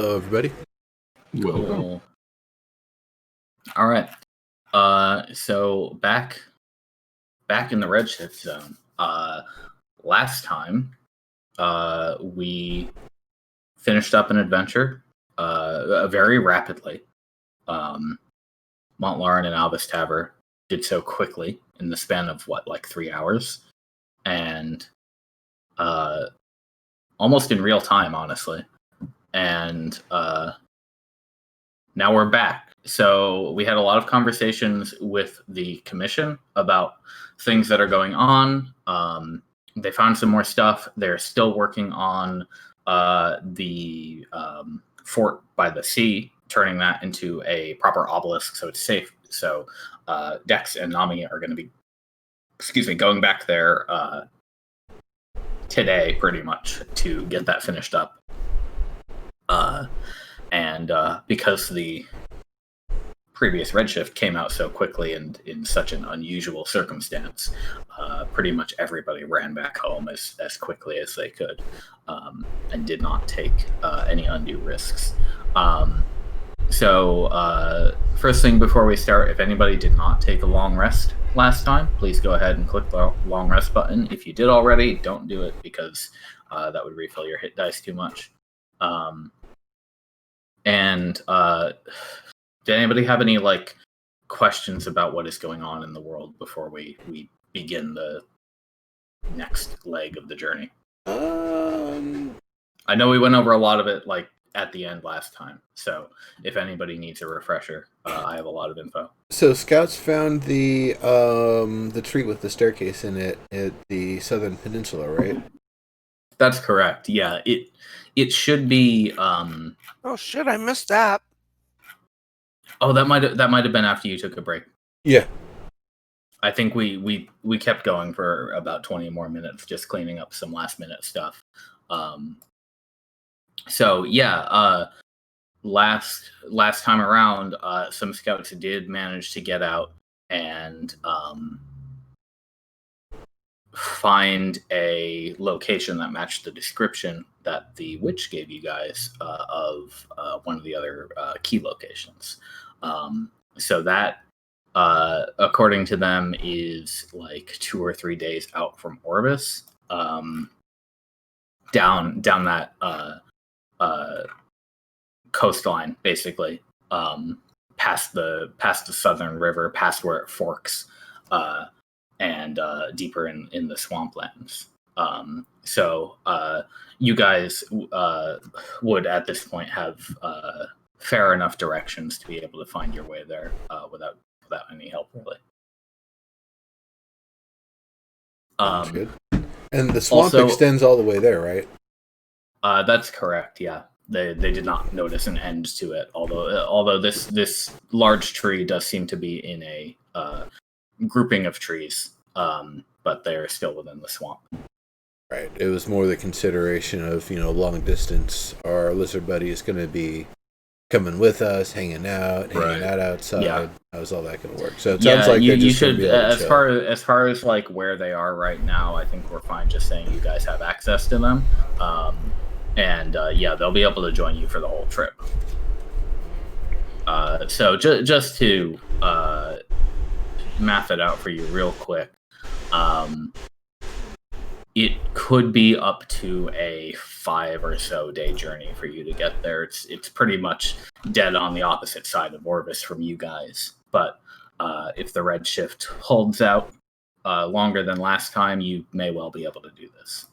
Hello, everybody. Cool. All right. So back in the Redshift zone. Last time, we finished up an adventure, very rapidly. Montlarin and Albus Taver did so quickly in the span of 3 hours, and almost in real time, honestly. And now we're back. So we had a lot of conversations with the commission about things that are going on. They found some more stuff. They're still working on the fort by the sea, turning that into a proper obelisk so it's safe. So Dex and Nami are going to be, going back there today, pretty much, to get that finished up. And because the previous Redshift came out so quickly and in such an unusual circumstance, pretty much everybody ran back home as quickly as they could, and did not take any undue risks. So first thing before we start, if anybody did not take a long rest last time, please go ahead and click the long rest button. If you did already, don't do it, because that would refill your hit dice too much. And did anybody have any questions about what is going on in the world before we begin the next leg of the journey? I know we went over a lot of it at the end last time, so if anybody needs a refresher, I have a lot of info. So scouts found the tree with the staircase in it at the southern peninsula, right? That's correct. Yeah, it should be. Oh shit! I missed that. Oh, that might have been after you took a break. Yeah. I think we kept going for about 20 more minutes, just cleaning up some last minute stuff. So yeah, last time around, some scouts did manage to get out and find a location that matched the description that the witch gave you guys of one of the other key locations. So that, according to them, is 2 or 3 days out from Orbis, down that coastline, basically, past the southern river, past where it forks, and deeper in the swamplands. So you guys would at this point have fair enough directions to be able to find your way there without any help, really. That's good. And the swamp also extends all the way there, right? That's correct. Yeah, they did not notice an end to it. Although this large tree does seem to be in a grouping of trees, but they're still within the swamp. Right. It was more the consideration of long distance. Our lizard buddy is going to be coming with us, hanging out outside. Yeah. How's all that going to work? So it sounds like you should, as far as where they are right now, I think we're fine just saying you guys have access to them, and they'll be able to join you for the whole trip. So just to math it out for you real quick, it could be up to a 5 or so day journey for you to get there. It's pretty much dead on the opposite side of Orbis from you guys. But if the Redshift holds out longer than last time, you may well be able to do this.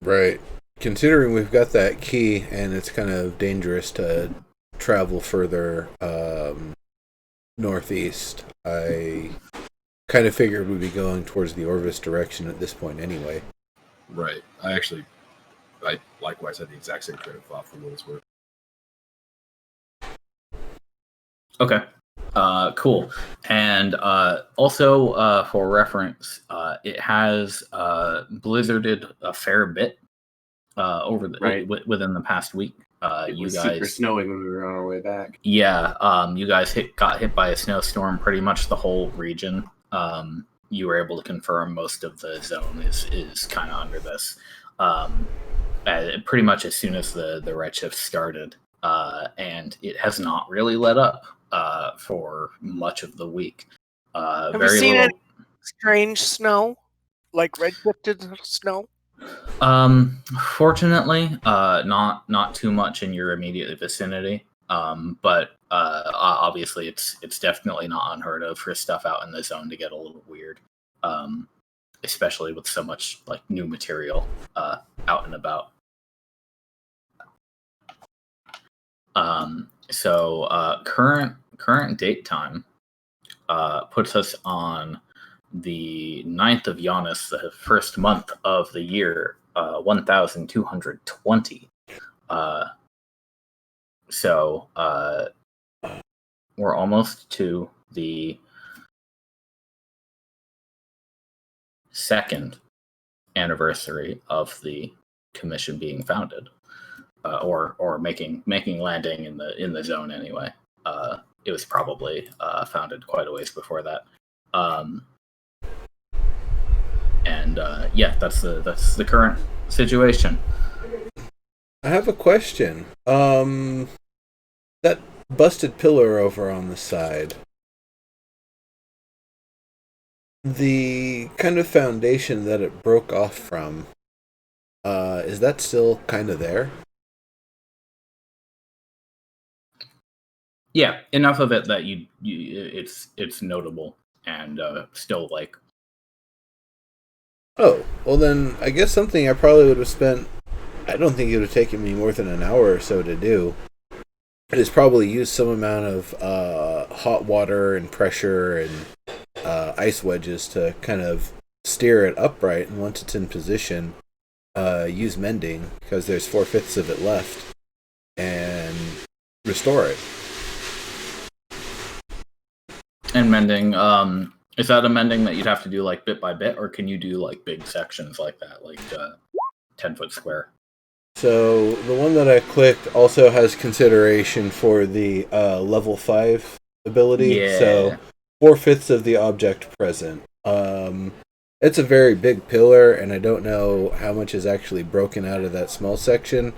Right. Considering we've got that key and it's kind of dangerous to travel further northeast, I kind of figured we'd be going towards the Orvis direction at this point anyway. Right. I likewise had the exact same train of thought for what it's worth. Okay. Cool. And also, for reference, it has blizzarded a fair bit over within the past week. It was super snowing when we were on our way back. Yeah. You guys got hit by a snowstorm. Pretty much the whole region. You were able to confirm most of the zone is kind of under this. pretty much as soon as the Redshift started, and it has not really let up for much of the week. Have you seen any strange snow, like redshifted snow? Fortunately, not too much in your immediate vicinity. But obviously, it's definitely not unheard of for stuff out in the zone to get a little weird. Especially with so much like new material out and about. So current date time puts us on the 9th of Janus, the first month of the year, 1220. So we're almost to the second anniversary of the commission being founded, or making landing in the zone anyway. It was probably founded quite a ways before that. Yeah, that's the current situation. I have a question. That busted pillar over on the side, the kind of foundation that it broke off from, is that still kind of there? Yeah, enough of it that it's notable and still like. Oh, well then, I guess something I probably would have spent, I don't think it would have taken me more than an hour or so to do, is probably use some amount of hot water and pressure and ice wedges to kind of steer it upright, and once it's in position, use mending, because there's 4/5 of it left, and restore it. And mending, is that a mending that you'd have to do like bit by bit, or can you do like big sections like that, like 10-foot square? So the one that I clicked also has consideration for the level 5 ability. Yeah. So 4/5 of the object present. It's a very big pillar, and I don't know how much is actually broken out of that small section.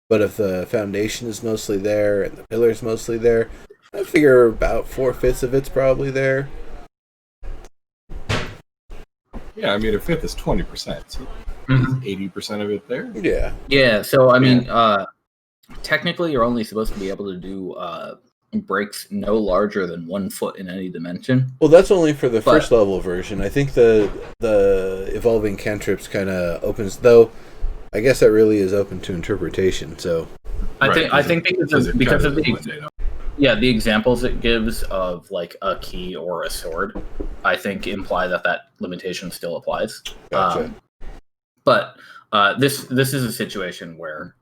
But if the foundation is mostly there and the pillar is mostly there, I figure about 4/5 of it's probably there. Yeah, I mean, a fifth is 20%. So 80% of it there? Yeah. Yeah, so I mean, technically you're only supposed to be able to do breaks no larger than 1 foot in any dimension. Well, that's only for the first level version. I think the evolving cantrips kind of opens, though. I guess that really is open to interpretation. So I think because of the examples it gives of like a key or a sword, I think imply that limitation still applies. Gotcha. But this is a situation where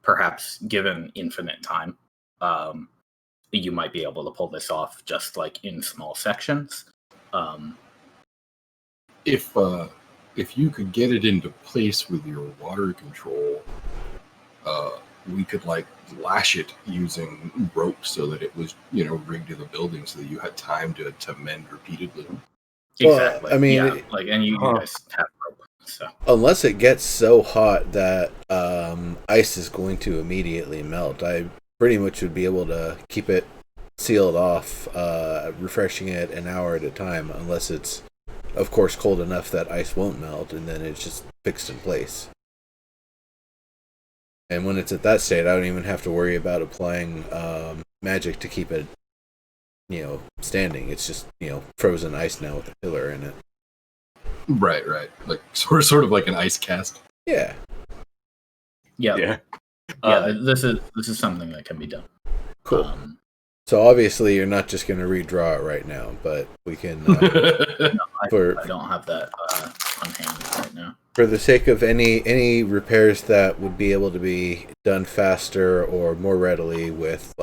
perhaps given infinite time, you might be able to pull this off just like in small sections. If you could get it into place with your water control, we could like lash it using rope so that it was rigged to the building so that you had time to mend repeatedly. Exactly. Well, I mean, yeah, and you guys have rope. So. Unless it gets so hot that ice is going to immediately melt, I pretty much would be able to keep it sealed off, refreshing it an hour at a time, unless it's, of course, cold enough that ice won't melt, and then it's just fixed in place. And when it's at that state, I don't even have to worry about applying magic to keep it, standing. It's just, frozen ice now with a pillar in it. Right. Like sort of like an ice cast. Yeah. Yeah. This is something that can be done. Cool. So obviously you're not just going to redraw it right now, but we can. No, I don't have that on hand right now. For the sake of any repairs that would be able to be done faster or more readily with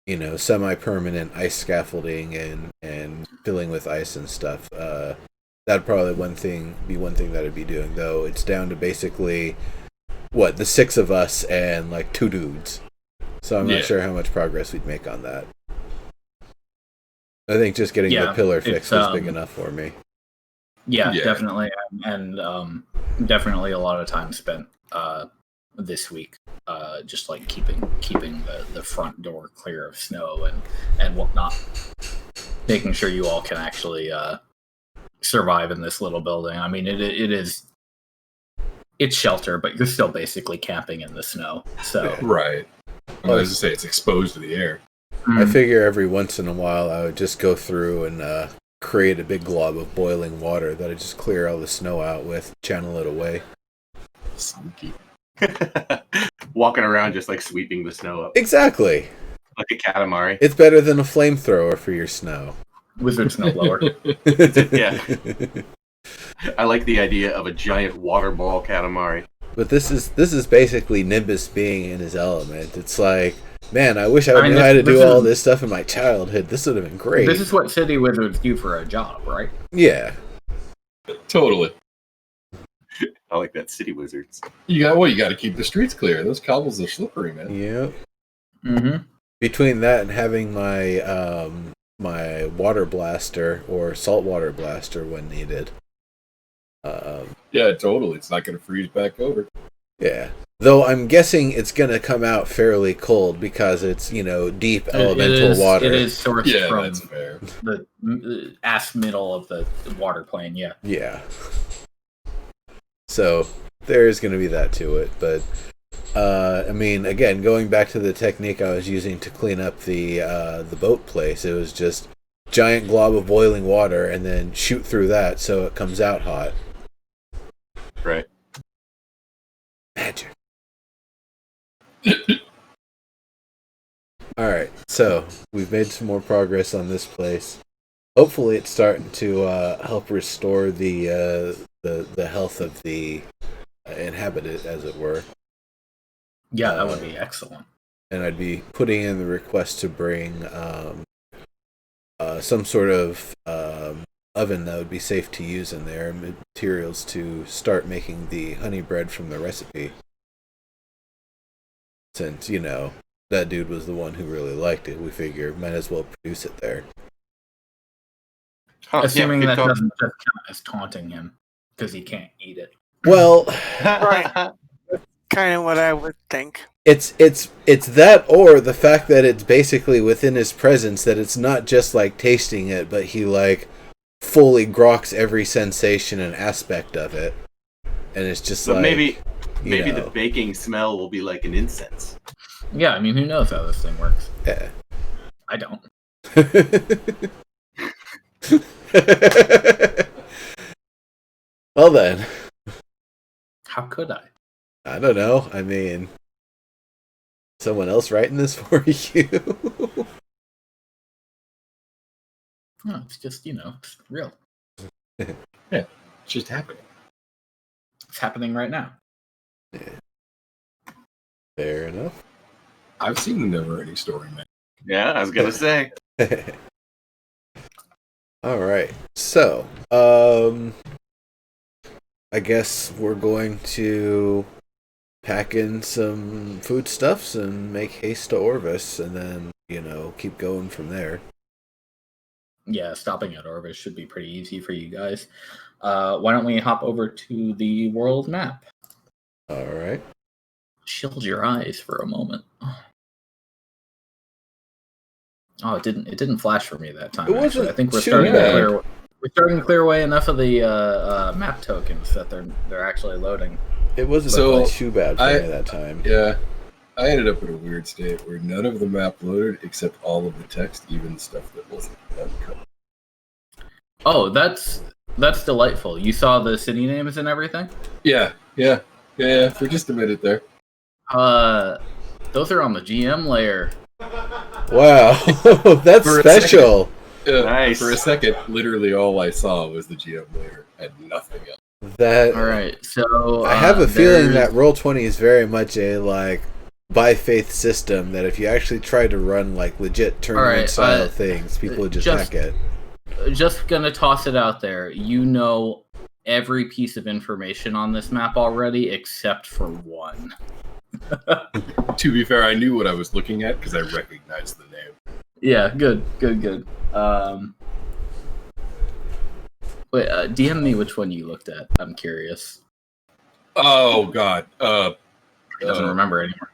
semi-permanent ice scaffolding and filling with ice and stuff, that'd probably be one thing that I'd be doing, though. It's down to basically the 6 of us and like 2 dudes. So I'm not sure how much progress we'd make on that. I think just getting the pillar fixed was big enough for me. Yeah, definitely, and definitely a lot of time spent this week. Just like keeping the front door clear of snow and whatnot, making sure you all can actually survive in this little building. I mean, it's shelter, but you're still basically camping in the snow. So right. I was to say it's exposed to the air. I figure every once in a while I would just go through and create a big glob of boiling water that I just clear all the snow out with, channel it away. Sneaky. Walking around just like sweeping the snow up. Exactly. Like a Katamari. It's better than a flamethrower for your snow. Wizard snowblower. Yeah. I like the idea of a giant water ball Katamari. But this is basically Nimbus being in his element. It's like, man, I wish I knew how to do all this stuff in my childhood. This would have been great. This is what city wizards do for a job, right? Yeah. Totally. I like that, city wizards. You got to keep the streets clear. Those cobbles are slippery, man. Yep. Mm-hmm. Between that and having my my water blaster or saltwater blaster when needed. Yeah, totally. It's not going to freeze back over. Yeah. Though I'm guessing it's going to come out fairly cold because it's, deep elemental water. It is sourced from that's fair. the ass middle of the water plane, yeah. Yeah. So there is going to be that to it, but I mean, again, going back to the technique I was using to clean up the boat place, it was just giant glob of boiling water and then shoot through that so it comes out hot. Right. Magic. All right, so we've made some more progress on this place. Hopefully, it's starting to help restore the health of the inhabitant, as it were. Yeah, that would be excellent. And I'd be putting in the request to bring some sort of oven that would be safe to use in there, materials to start making the honey bread from the recipe. Since, that dude was the one who really liked it, we figure might as well produce it there. Assuming that doesn't just count as taunting him, because he can't eat it. Well, right. Kind of what I would think. It's that, or the fact that it's basically within his presence, that it's not just like tasting it, but he like fully groks every sensation and aspect of it, and it's just but like maybe the baking smell will be like an incense. Yeah, I mean, who knows how this thing works? Yeah. I don't. Well then. How could I? I don't know. I mean, someone else writing this for you? No, it's just, it's real. Yeah, it's just happening. It's happening right now. Yeah. Fair enough. I've seen the never-ending story, man. Yeah, I was gonna say. All right. So, I guess we're going to pack in some foodstuffs and make haste to Orvis, and then, keep going from there. Yeah, stopping at Orvis should be pretty easy for you guys. Why don't we hop over to the world map? All right. Shield your eyes for a moment. Oh, it didn't flash for me that time. It wasn't. Actually. I think we're starting to clear away enough of the map tokens that they're actually loading. It wasn't too bad for me that time. Yeah, I ended up in a weird state where none of the map loaded except all of the text, even stuff that wasn't uncovered. Oh, that's delightful. You saw the city names and everything? Yeah. For just a minute there. Those are on the GM layer. Wow, that's special. Nice. For a second, literally all I saw was the GM layer and nothing else. All right, so I have a feeling that Roll20 is very much a by faith system that if you actually try to run legit tournament style things, people would just hack it. Just gonna toss it out there. Every piece of information on this map already, except for one. To be fair, I knew what I was looking at because I recognized the name. Yeah, good. Wait, DM me which one you looked at. I'm curious. Oh God, He doesn't remember anymore.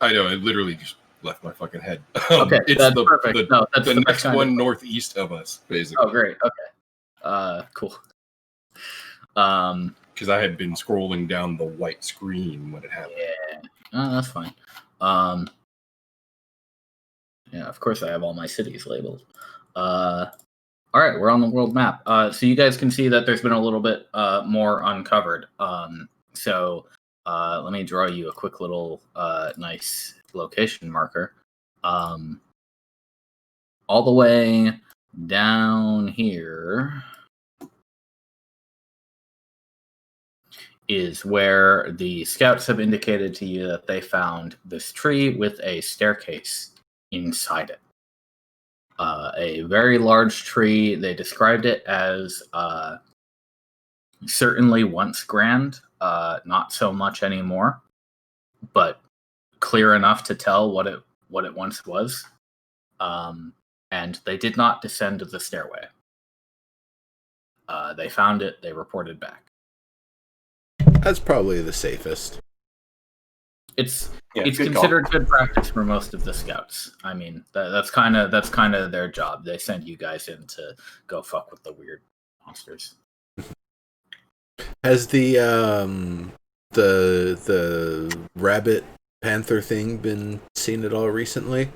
I know. It literally just left my fucking head. Okay, it's that's perfect. No, that's the the next kind one of... northeast of us, basically. Oh, great. Okay. Cool. Because I had been scrolling down the white screen when it happened. Yeah. That's fine. Yeah, of course I have all my cities labeled. All right, we're on the world map. So you guys can see that there's been a little bit more uncovered. So let me draw you a quick little nice location marker. All the way down here is where the scouts have indicated to you that they found this tree with a staircase inside it. A very large tree. They described it as certainly once grand, not so much anymore, but clear enough to tell what it once was. And they did not descend the stairway. They found it. They reported back. That's probably the safest. It's considered good practice for most of the scouts. I mean, that's kind of their job. They send you guys in to go fuck with the weird monsters. Has the rabbit panther thing been seen at all recently?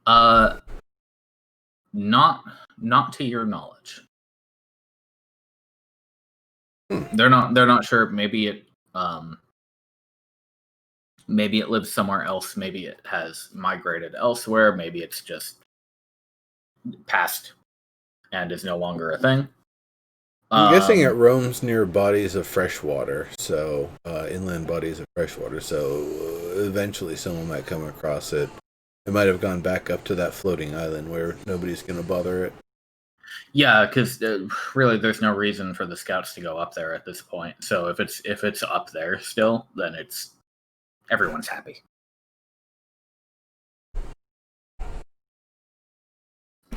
Not to your knowledge. They're not sure. Maybe it lives somewhere else. Maybe it has migrated elsewhere. Maybe it's just passed and is no longer a thing. I'm guessing it roams near bodies of fresh water, so inland bodies of fresh water. So eventually someone might come across it. It might have gone back up to that floating island where nobody's going to bother it. Yeah, because really, there's no reason for the scouts to go up there at this point. So if it's up there still, then everyone's happy.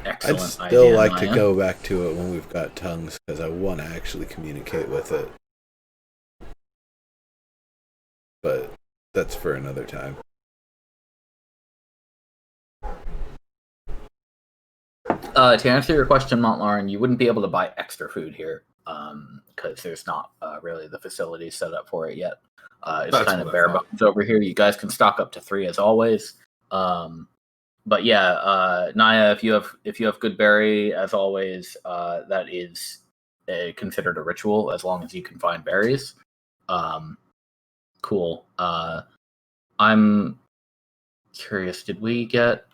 Excellent. I'd still like to go back to it when we've got tongues, because I want to actually communicate with it. But that's for another time. To answer your question, Montlarin, you wouldn't be able to buy extra food here because there's not really the facility set up for it yet. It's kind of bare bones over here. You guys can stock up to 3 as always. But yeah, Naya, if you have good berry, as always, that is considered a ritual as long as you can find berries. Cool. I'm curious. Did we get?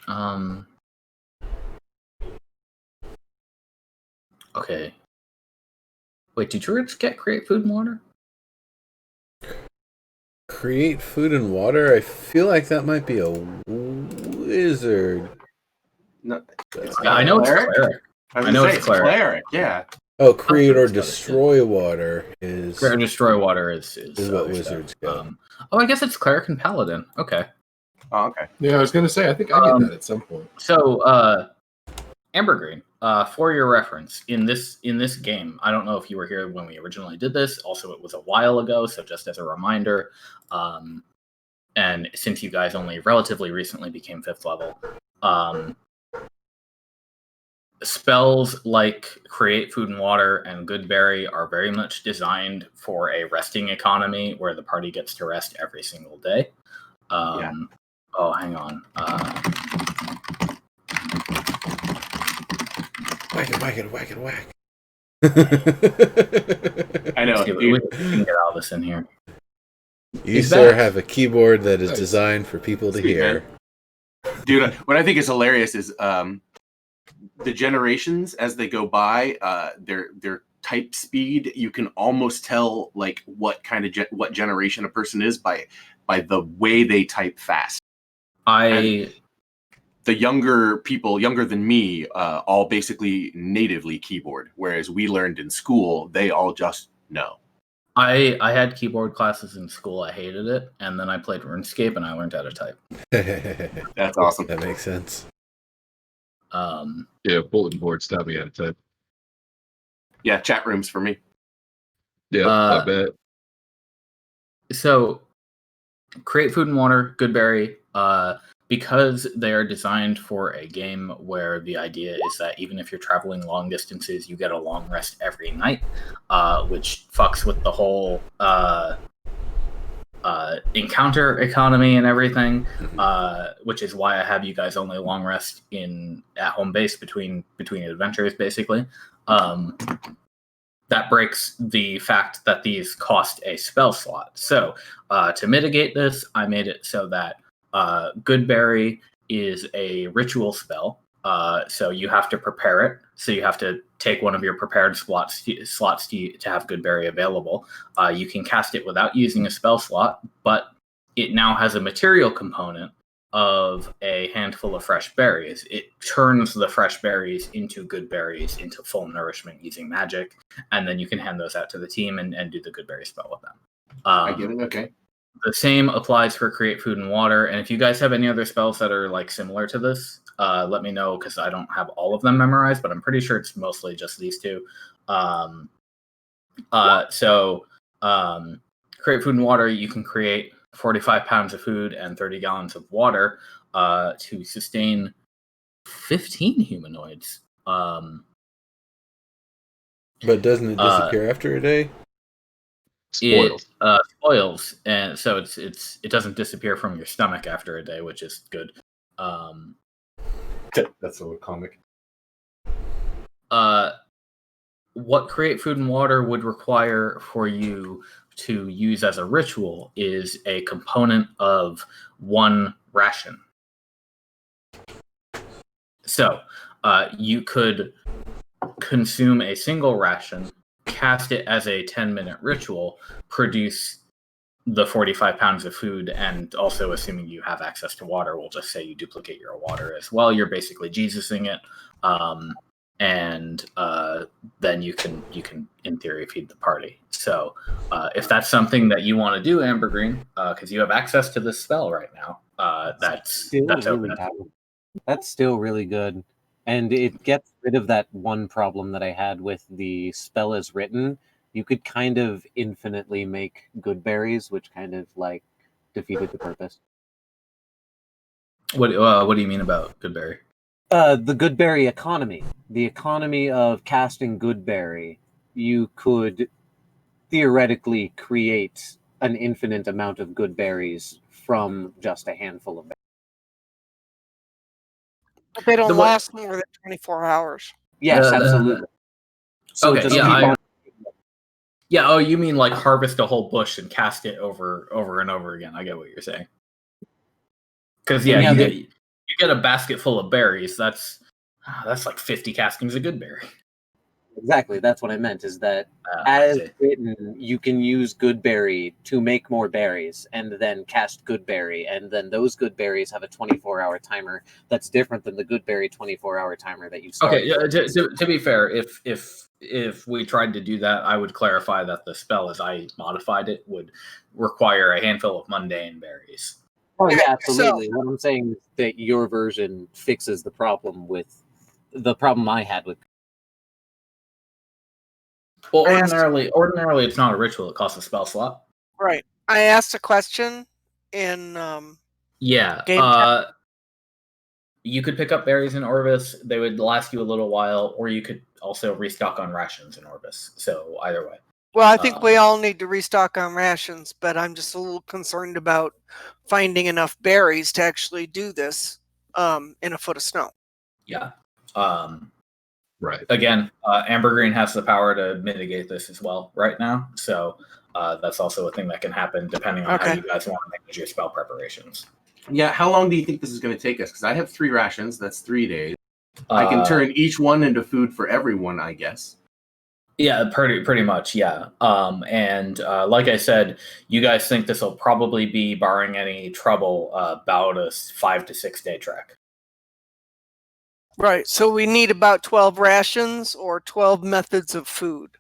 Okay. Wait, did druids get create food and water? Create food and water? I feel like that might be a wizard. No, I know it's cleric. I know it's cleric. Yeah. Oh, create or destroy water is. Create or destroy water is what wizards get. I guess it's cleric and paladin. Okay. Oh, okay. Yeah, I was gonna say I think I get that at some point. So, Ambergreen, for your reference, in this game, I don't know if you were here when we originally did this. Also, it was a while ago, so just as a reminder, and since you guys only relatively recently became 5th level, spells like Create Food and Water and Good Berry are very much designed for a resting economy where the party gets to rest every single day. Yeah. Oh, hang on. Whack it. I know. We can get all this in here. You, sir, have a keyboard that is designed for people to hear. Man. Dude, what I think is hilarious is the generations as they go by, their type speed. You can almost tell like what kind of what generation a person is by the way they type fast. The younger people, younger than me, all basically natively keyboard, whereas we learned in school, they all just know. I had keyboard classes in school. I hated it, and then I played RuneScape, and I learned how to type. That's awesome. That makes sense. Yeah, bulletin boards taught me how to type. Yeah, chat rooms for me. Yeah, I bet. So, Create Food and Water, Goodberry, because they are designed for a game where the idea is that even if you're traveling long distances, you get a long rest every night, which fucks with the whole encounter economy and everything, which is why I have you guys only long rest at home base between adventures, basically. That breaks the fact that these cost a spell slot. So to mitigate this, I made it so that Goodberry is a ritual spell. So you have to prepare it. So you have to take one of your prepared slots to have Goodberry available. You can cast it without using a spell slot, but it now has a material component of a handful of fresh berries. It turns the fresh berries into good berries, into full nourishment using magic, and then you can hand those out to the team and do the good berry spell with them. I get it. Okay. The same applies for Create Food and Water. And if you guys have any other spells that are like similar to this, let me know, because I don't have all of them memorized, but I'm pretty sure it's mostly just these two. So Create Food and Water, you can create 45 pounds of food and 30 gallons of water to sustain 15 humanoids. But doesn't it disappear after a day? Spoils. It spoils, and so it doesn't disappear from your stomach after a day, which is good. That's a little comic. What Create Food and Water would require for you to use as a ritual is a component of one ration. So you could consume a single ration, cast it as a 10-minute ritual, produce the 45 pounds of food, and also, assuming you have access to water, we'll just say you duplicate your water as well. You're basically Jesusing it. And then you can in theory feed the party. So if that's something that you want to do, Amber Green, because you have access to this spell right now, that's really open. That's still really good, and it gets rid of that one problem that I had with the spell as written. You could kind of infinitely make good berries, which kind of like defeated the purpose. What do you mean about Goodberry? The Goodberry economy. The economy of casting Goodberry. You could theoretically create an infinite amount of good berries from just a handful of berries. But they don't last more than 24 hours. Yes, absolutely. So okay, yeah, oh, you mean like harvest a whole bush and cast it over and over again. I get what you're saying. Because you get a basket full of berries. That's like 50 castings of Goodberry. Exactly, that's what I meant, is that as written, you can use Goodberry to make more berries, and then cast Goodberry, and then those good berries have a 24-hour timer that's different than the Goodberry 24-hour timer that you start. Okay, to be fair, if we tried to do that, I would clarify that the spell, as I modified it, would require a handful of mundane berries. Oh yeah, absolutely. What I'm saying is that your version fixes the problem I had with. Well, ordinarily, it's not a ritual. It costs a spell slot. Right. I asked a question in game you could pick up berries in Orvis. They would last you a little while, or you could also restock on rations in Orvis. So either way. Well, I think we all need to restock on rations, but I'm just a little concerned about finding enough berries to actually do this in a foot of snow. Yeah. Right. Again, Amber Green has the power to mitigate this as well right now. So that's also a thing that can happen depending on how you guys want to manage your spell preparations. Yeah, how long do you think this is going to take us? Because I have 3 rations. That's 3 days. I can turn each one into food for everyone, I guess. Yeah, pretty much, yeah. And like I said, you guys think this will probably be, barring any trouble, about a 5 to 6 day trek. Right, so we need about 12 rations or 12 methods of food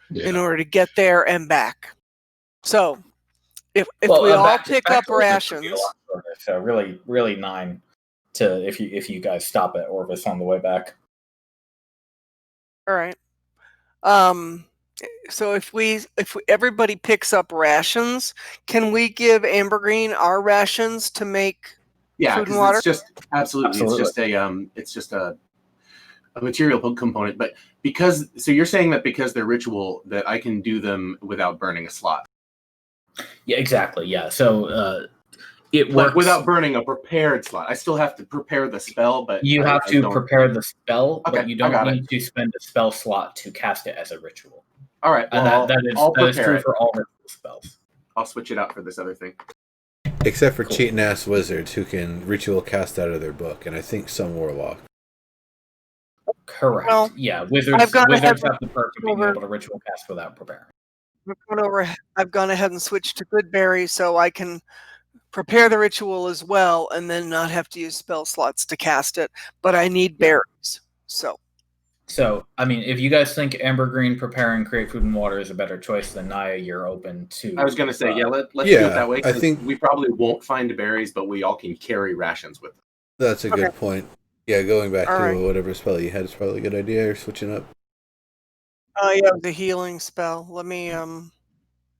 in order to get there and back. So, if we all pick up rations, so really 9 to if you guys stop at Orvis on the way back. All right. So if everybody picks up rations, can we give Ambergreen our rations to make food and water? It's just absolutely. It's just a material component. But so you're saying that because they're ritual, that I can do them without burning a slot. Yeah, exactly. Yeah. So it works without burning a prepared slot. I still have to prepare the spell, but you have to prepare the spell, okay, but you don't need to spend a spell slot to cast it as a ritual. All right, well, and that is true for all ritual spells. I'll switch it out for this other thing. Except for cheating ass wizards who can ritual cast out of their book, and I think some warlock. Correct. Well, yeah, wizards have the perk of being able to ritual cast without preparing. I've gone ahead and switched to good berry so I can prepare the ritual as well and then not have to use spell slots to cast it, but I need berries. So, I mean, if you guys think Ambergreen preparing Create Food and Water is a better choice than Naya, you're open to... I was going to say, let's do it that way. I think we probably won't find berries, but we all can carry rations with them. That's a good point. Yeah, going back to whatever spell you had is probably a good idea, or switching up. Yeah, the healing spell. Let me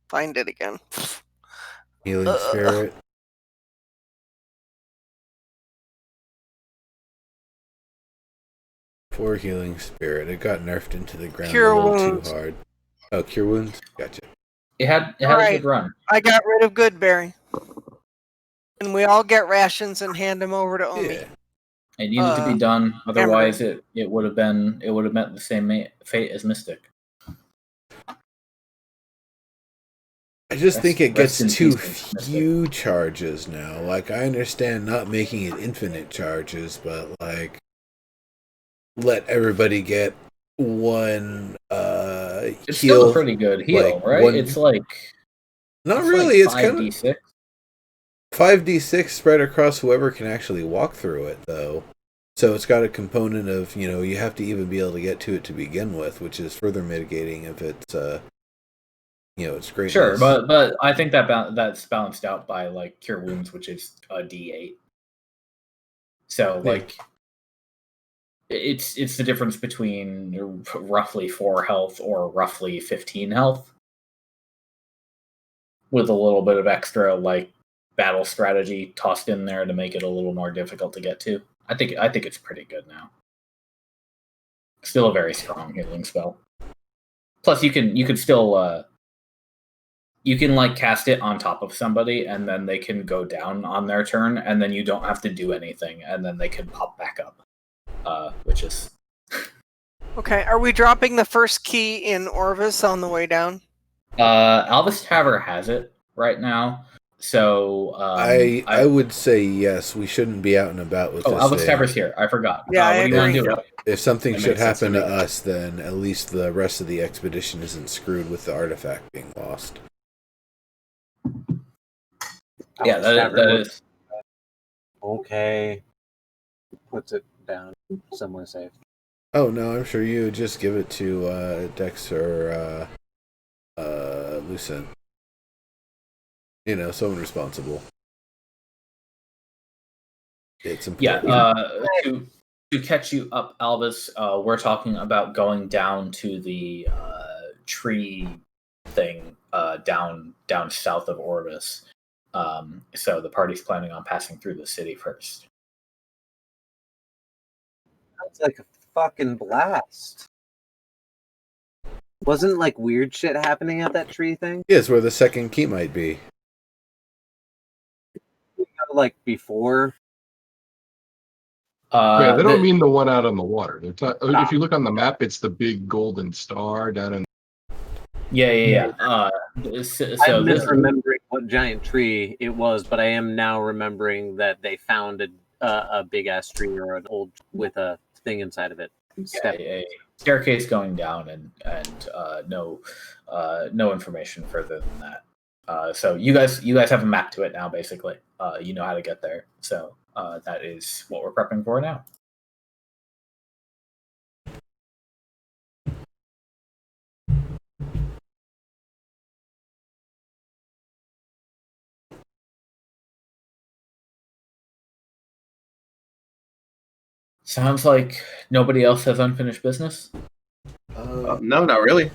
find it again. Healing Spirit. For Healing Spirit. It got nerfed into the ground a little too hard. Oh, Cure Wounds? Gotcha. It had a good run. I got rid of Goodberry. And we all get rations and hand them over to Omi. Yeah. It needed to be done, otherwise it would have met the same fate as Mystic. I just think it gets too few charges now. Like, I understand not making it infinite charges, but like, let everybody get one it's heal. Still a pretty good heal, like right? It's like not really. It's kind of 5d6. 5d6 spread across whoever can actually walk through it, though. So it's got a component of, you have to even be able to get to it to begin with, which is further mitigating if it's it's great. Sure, but I think that's balanced out by like Cure Wounds, which is a D8. So like, it's the difference between roughly 4 health or roughly 15 health, with a little bit of extra like battle strategy tossed in there to make it a little more difficult to get to. I think it's pretty good now. Still a very strong healing spell. Plus, you can still you can like cast it on top of somebody, and then they can go down on their turn, and then you don't have to do anything, and then they can pop back up, which is okay. Are we dropping the first key in Orvis on the way down? Alvis Tavern has it right now. So I would say yes. We shouldn't be out and about with this. Alvis Tavern's here. I forgot. Yeah, what do you want to do? If something should happen to us, then at least the rest of the expedition isn't screwed with the artifact being lost. Yeah, that is okay. Puts it down somewhere safe. Oh no, I'm sure you would just give it to Dex or Lucent. Someone responsible. It's important. Yeah, to catch you up, Albus, we're talking about going down to the tree thing down south of Orvis. So the party's planning on passing through the city first. Sounds like a fucking blast. Wasn't like weird shit happening at that tree thing? Yeah, it's where the second key might be. Like before. They don't mean the one out on the water. If you look on the map, it's the big golden star down in. Yeah. I'm misremembering what giant tree it was, but I am now remembering that they found a big ass tree or an old with a thing inside of it. A staircase going down and no information further than that. So you guys have a map to it now, basically. You know how to get there. So that is what we're prepping for now. Sounds like nobody else has unfinished business. No, not really.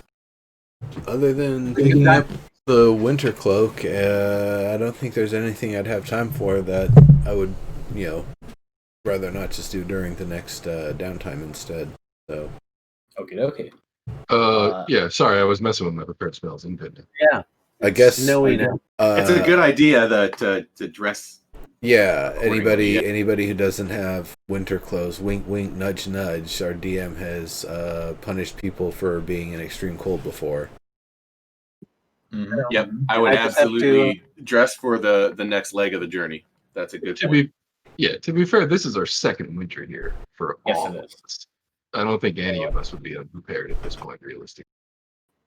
Other than picking up the winter cloak, I don't think there's anything I'd have time for that I would, rather not just do during the next downtime instead. So. Okay. Yeah. Sorry, I was messing with my prepared spells. Yeah. I guess snowy now. It's a good idea to dress. Yeah, anybody who doesn't have winter clothes, wink, wink, nudge, nudge. Our DM has punished people for being in extreme cold before. Mm-hmm. Yep, I would absolutely dress for the next leg of the journey. That's a good point. To be fair, this is our second winter here for all of us. I don't think any of us would be unprepared at this point, realistically.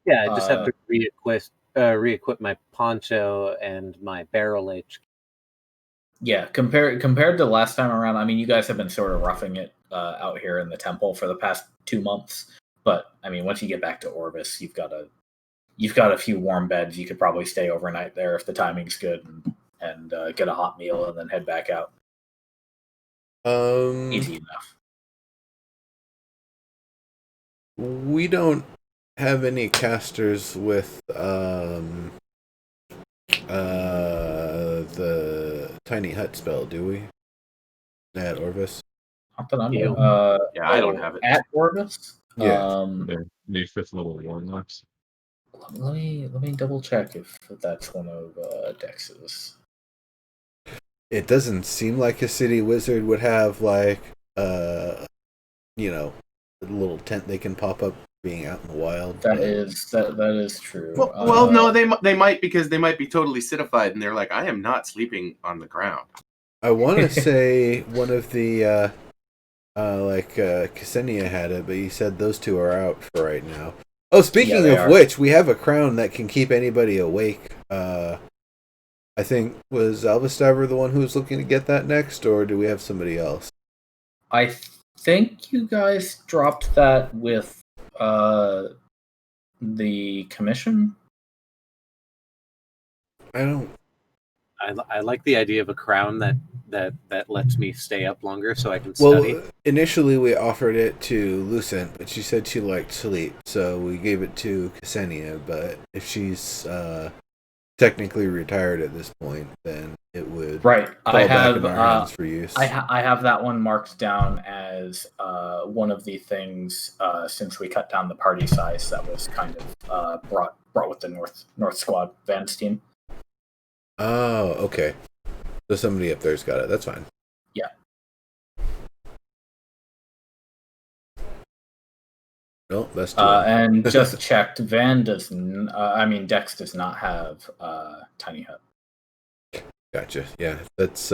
Yeah, I just have to re-equip my poncho and my barrel age. Yeah, compared to last time around, I mean, you guys have been sort of roughing it out here in the temple for the past 2 months. But I mean, once you get back to Orvis, you've got a few warm beds. You could probably stay overnight there if the timing's good, and get a hot meal and then head back out. Easy enough. We don't have any casters with the tiny hut spell, do we? At Orvis? Not that I'm yeah, I don't have it. At Orvis? Yeah. New 5th level warlocks. Let me double check if that's one of Dex's. It doesn't seem like a city wizard would have like a little tent they can pop up being out in the wild. That is true. Well, no, they might, because they might be totally citified and they're like, I am not sleeping on the ground. I want to say one of the Ksenia had it, but he said those two are out for right now. Oh, speaking of which, we have a crown that can keep anybody awake. I think, was Alvastaver the one who was looking to get that next, or do we have somebody else? I think you guys dropped that with the commission. I like the idea of a crown that lets me stay up longer so I can study. Well, initially we offered it to Lucent, but she said she liked sleep, so we gave it to Ksenia. But if she's technically retired at this point, then it would fall back in our hands for use. I have that one marked down as one of the things since we cut down the party size that was kind of brought with the North Squad Van's team. Oh, okay. So somebody up there's got it. That's fine. Yeah. No, that's too and just checked. Dex does not have Tiny Hut. Gotcha. Yeah, that's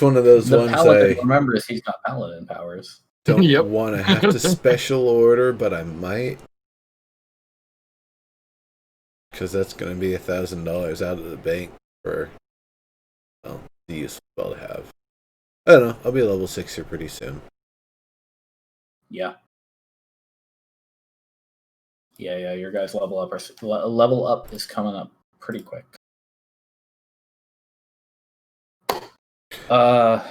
one of those ones Paladin remembers he's got Paladin powers. Don't want to have to special order, but I might, because that's going to be $1,000 out of the bank for the useful spell to have. I don't know. I'll be level 6 here pretty soon. Yeah. Yeah. Your guys' level up is coming up pretty quick. All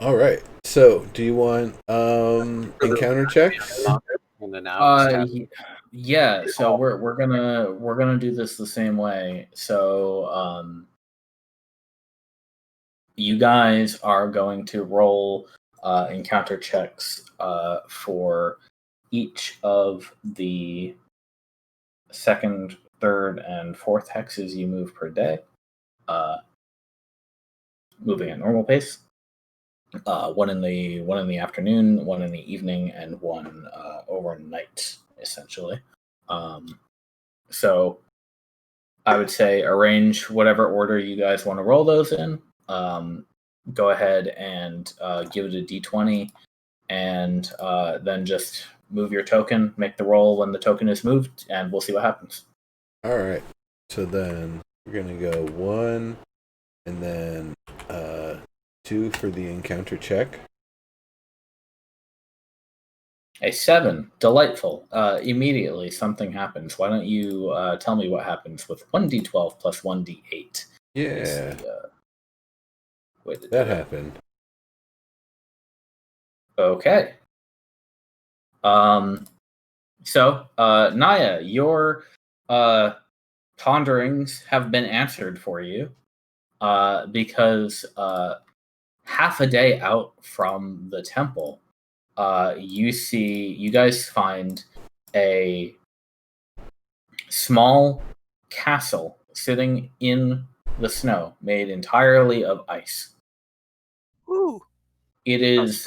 right. So, do you want encounter checks? Yeah. So we're gonna do this the same way. So you guys are going to roll encounter checks for each of the second, third, and fourth hexes you move per day. Moving at normal pace. One in the afternoon, one in the evening, and one overnight, essentially. So I would say arrange whatever order you guys want to roll those in. Go ahead and give it a d20, and then just move your token, make the roll when the token is moved, and we'll see what happens. All right. So then we're going to go 1, and then 2 for the encounter check. A 7. Delightful. Immediately something happens. Why don't you tell me what happens with 1d12 plus 1d8? Yeah. That happened. Okay. So, Naya, your ponderings have been answered for you, because half a day out from the temple, you guys find a small castle sitting in the snow, made entirely of ice. Ooh. It is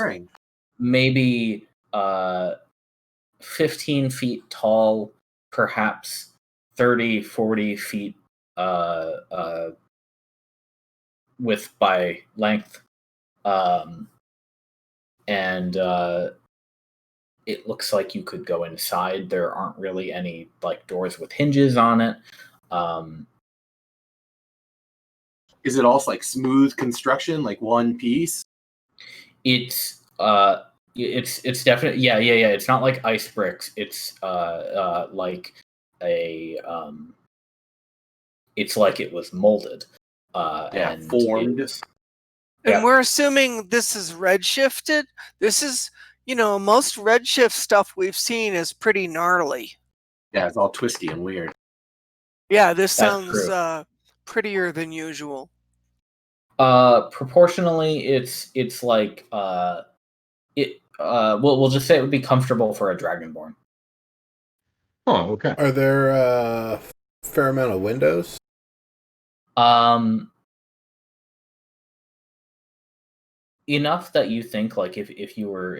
maybe 15 feet tall, perhaps 30, 40 feet width by length. And it looks like you could go inside. There aren't really any like doors with hinges on it. Is it all like smooth construction, like one piece? It's definitely yeah. It's not like ice bricks. It's like a it's like it was molded. And formed. And we're assuming this is redshifted. This is, most redshift stuff we've seen is pretty gnarly. Yeah, it's all twisty and weird. Yeah, this sounds prettier than usual. Proportionally, it's like we'll just say it would be comfortable for a dragonborn. Oh, okay. Are there a fair amount of windows? Enough that you think like if you were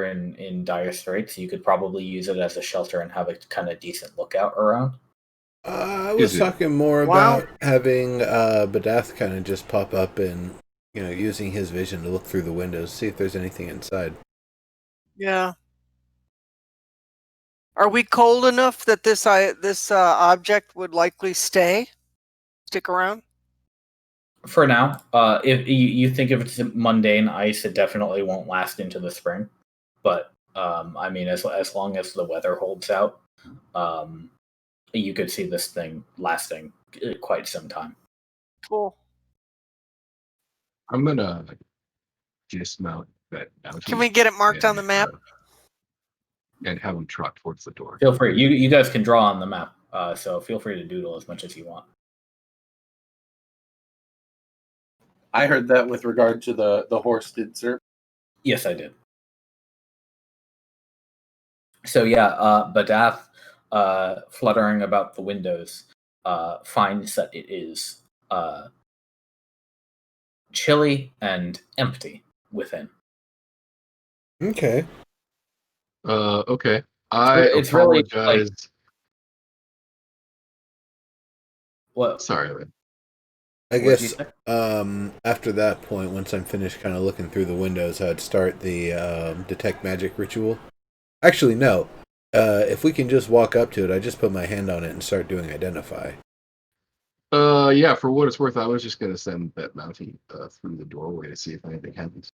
in dire straits, you could probably use it as a shelter and have a kind of decent lookout around. I was talking more about having Badath kind of just pop up and using his vision to look through the windows, see if there's anything inside. Yeah. Are we cold enough that this object would likely stick around? For now, if you think if it's mundane ice, it definitely won't last into the spring. But I mean, as long as the weather holds out, you could see this thing lasting quite some time. Cool. I'm gonna dismount that bounty. Can we get it marked on the map? And have them trot towards the door. Feel free. You guys can draw on the map, so feel free to doodle as much as you want. I heard that with regard to the horse, did sir? Yes, I did. So yeah, Badath, fluttering about the windows, finds that it is chilly and empty within. Okay. Okay. It's apologize. really like, what? Sorry, man. I guess after that point, once I'm finished kind of looking through the windows, I'd start the detect magic ritual. Actually, no. If we can just walk up to it, I just put my hand on it and start doing identify. Yeah, for what it's worth, I was just going to send that bounty through the doorway to see if anything happens.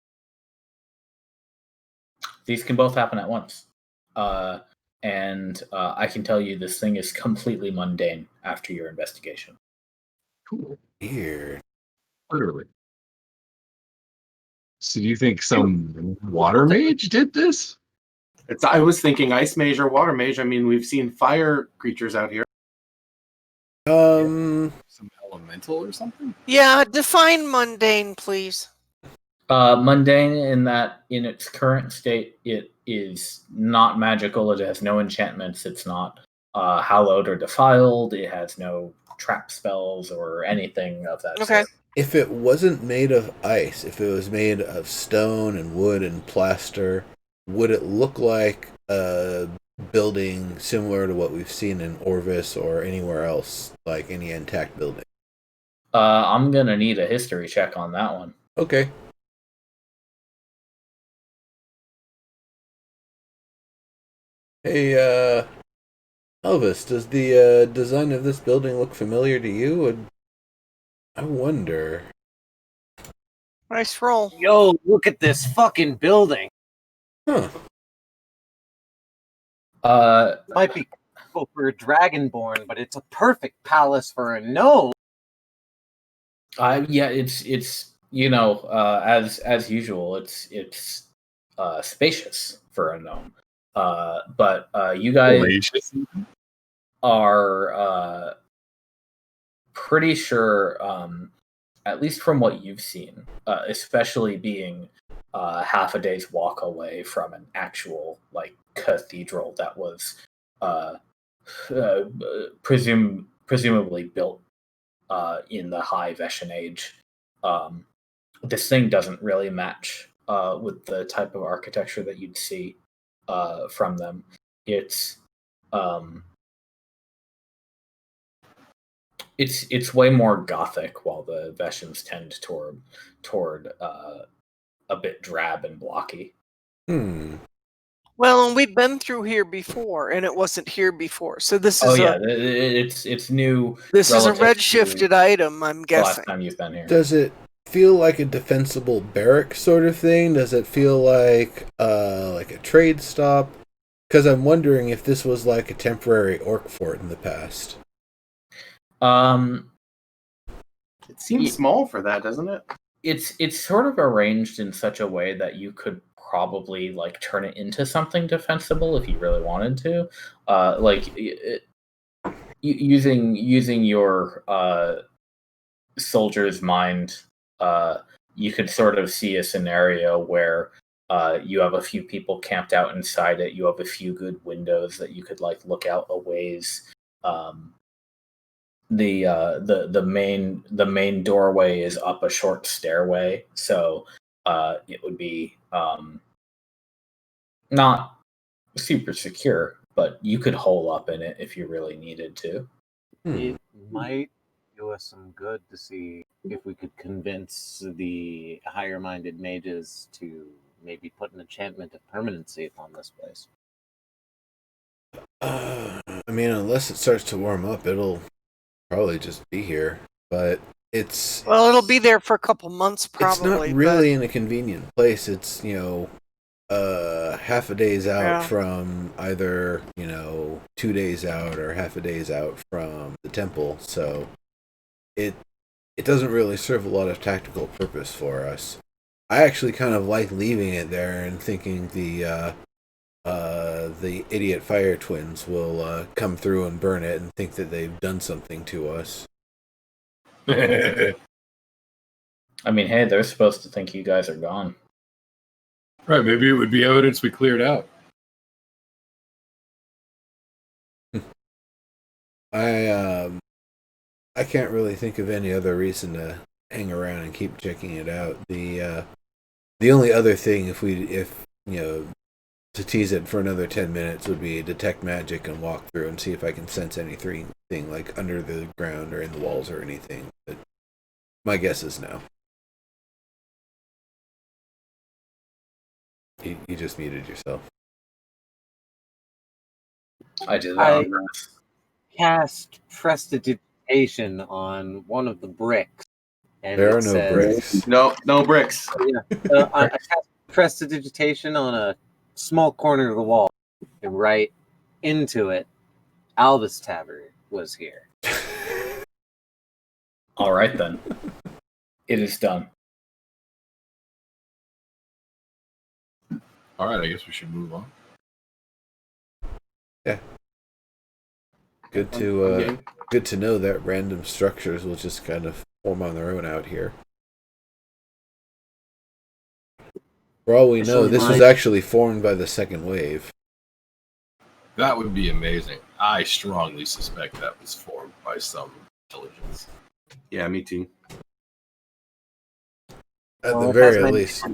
These can both happen at once. And I can tell you this thing is completely mundane after your investigation. Cool. Weird. Literally. So do you think some water mage did this? I was thinking ice mage or water mage. I mean, we've seen fire creatures out here. Some elemental or something? Yeah, define mundane, please. Mundane in that in its current state, it is not magical. It has no enchantments. It's not hallowed or defiled. It has no trap spells or anything of that sort. If it wasn't made of ice, if it was made of stone and wood and plaster, would it look like a building similar to what we've seen in Orvis or anywhere else, like any intact building? I'm gonna need a history check on that one. Okay. Hey, Elvis, does the design of this building look familiar to you? I wonder. Nice roll. Yo, look at this fucking building. Huh. Might be cool for a dragonborn, but it's a perfect palace for a gnome. Yeah, it's as usual, it's spacious for a gnome. But you guys, are pretty sure, at least from what you've seen, especially being half a day's walk away from an actual like cathedral that was presumably built in the High Veshan Age. This thing doesn't really match with the type of architecture that you'd see from them. It's way more gothic, while the Veshans tend toward a bit drab and blocky. Well, and we've been through here before, and it wasn't here before. So this is it's new. This is a redshifted item, I'm guessing. Last time you've been here. Does it feel like a defensible barrack sort of thing? Does it feel like a trade stop? Because I'm wondering if this was like a temporary orc fort in the past. It seems small for that, doesn't it? It's sort of arranged in such a way that you could probably like turn it into something defensible if you really wanted to. Using your soldier's mind, you could sort of see a scenario where you have a few people camped out inside it. You have a few good windows that you could like look out a ways. The main doorway is up a short stairway, so it would be not super secure, but you could hole up in it if you really needed to. It might do us some good to see if we could convince the higher-minded mages to maybe put an enchantment of permanency upon this place. I mean, unless it starts to warm up, it'll probably just be here. But it'll be there for a couple months, probably. It's not really in a convenient place. It's, half a day's out from either, 2 days out or half a day's out from the temple. So it doesn't really serve a lot of tactical purpose for us. I actually kind of like leaving it there and thinking the idiot fire twins will come through and burn it and think that they've done something to us. I mean, hey, they're supposed to think you guys are gone. Right, maybe it would be evidence we cleared out. I can't really think of any other reason to hang around and keep checking it out. The only other thing, if to tease it for another 10 minutes, would be detect magic and walk through and see if I can sense anything like under the ground or in the walls or anything. But my guess is no. You just muted yourself. I did that. Cast prestidigitation on one of the bricks. And there are no bricks. No bricks. Yeah. I cast prestidigitation on a small corner of the wall, and right into it, Albus Tavern was here. All right, then. It is done. All right, I guess we should move on. Yeah. Good to know that random structures will just kind of form on their own out here. For all we know, this was actually formed by the second wave. That would be amazing. I strongly suspect that was formed by some intelligence. Yeah, me too. At the very least,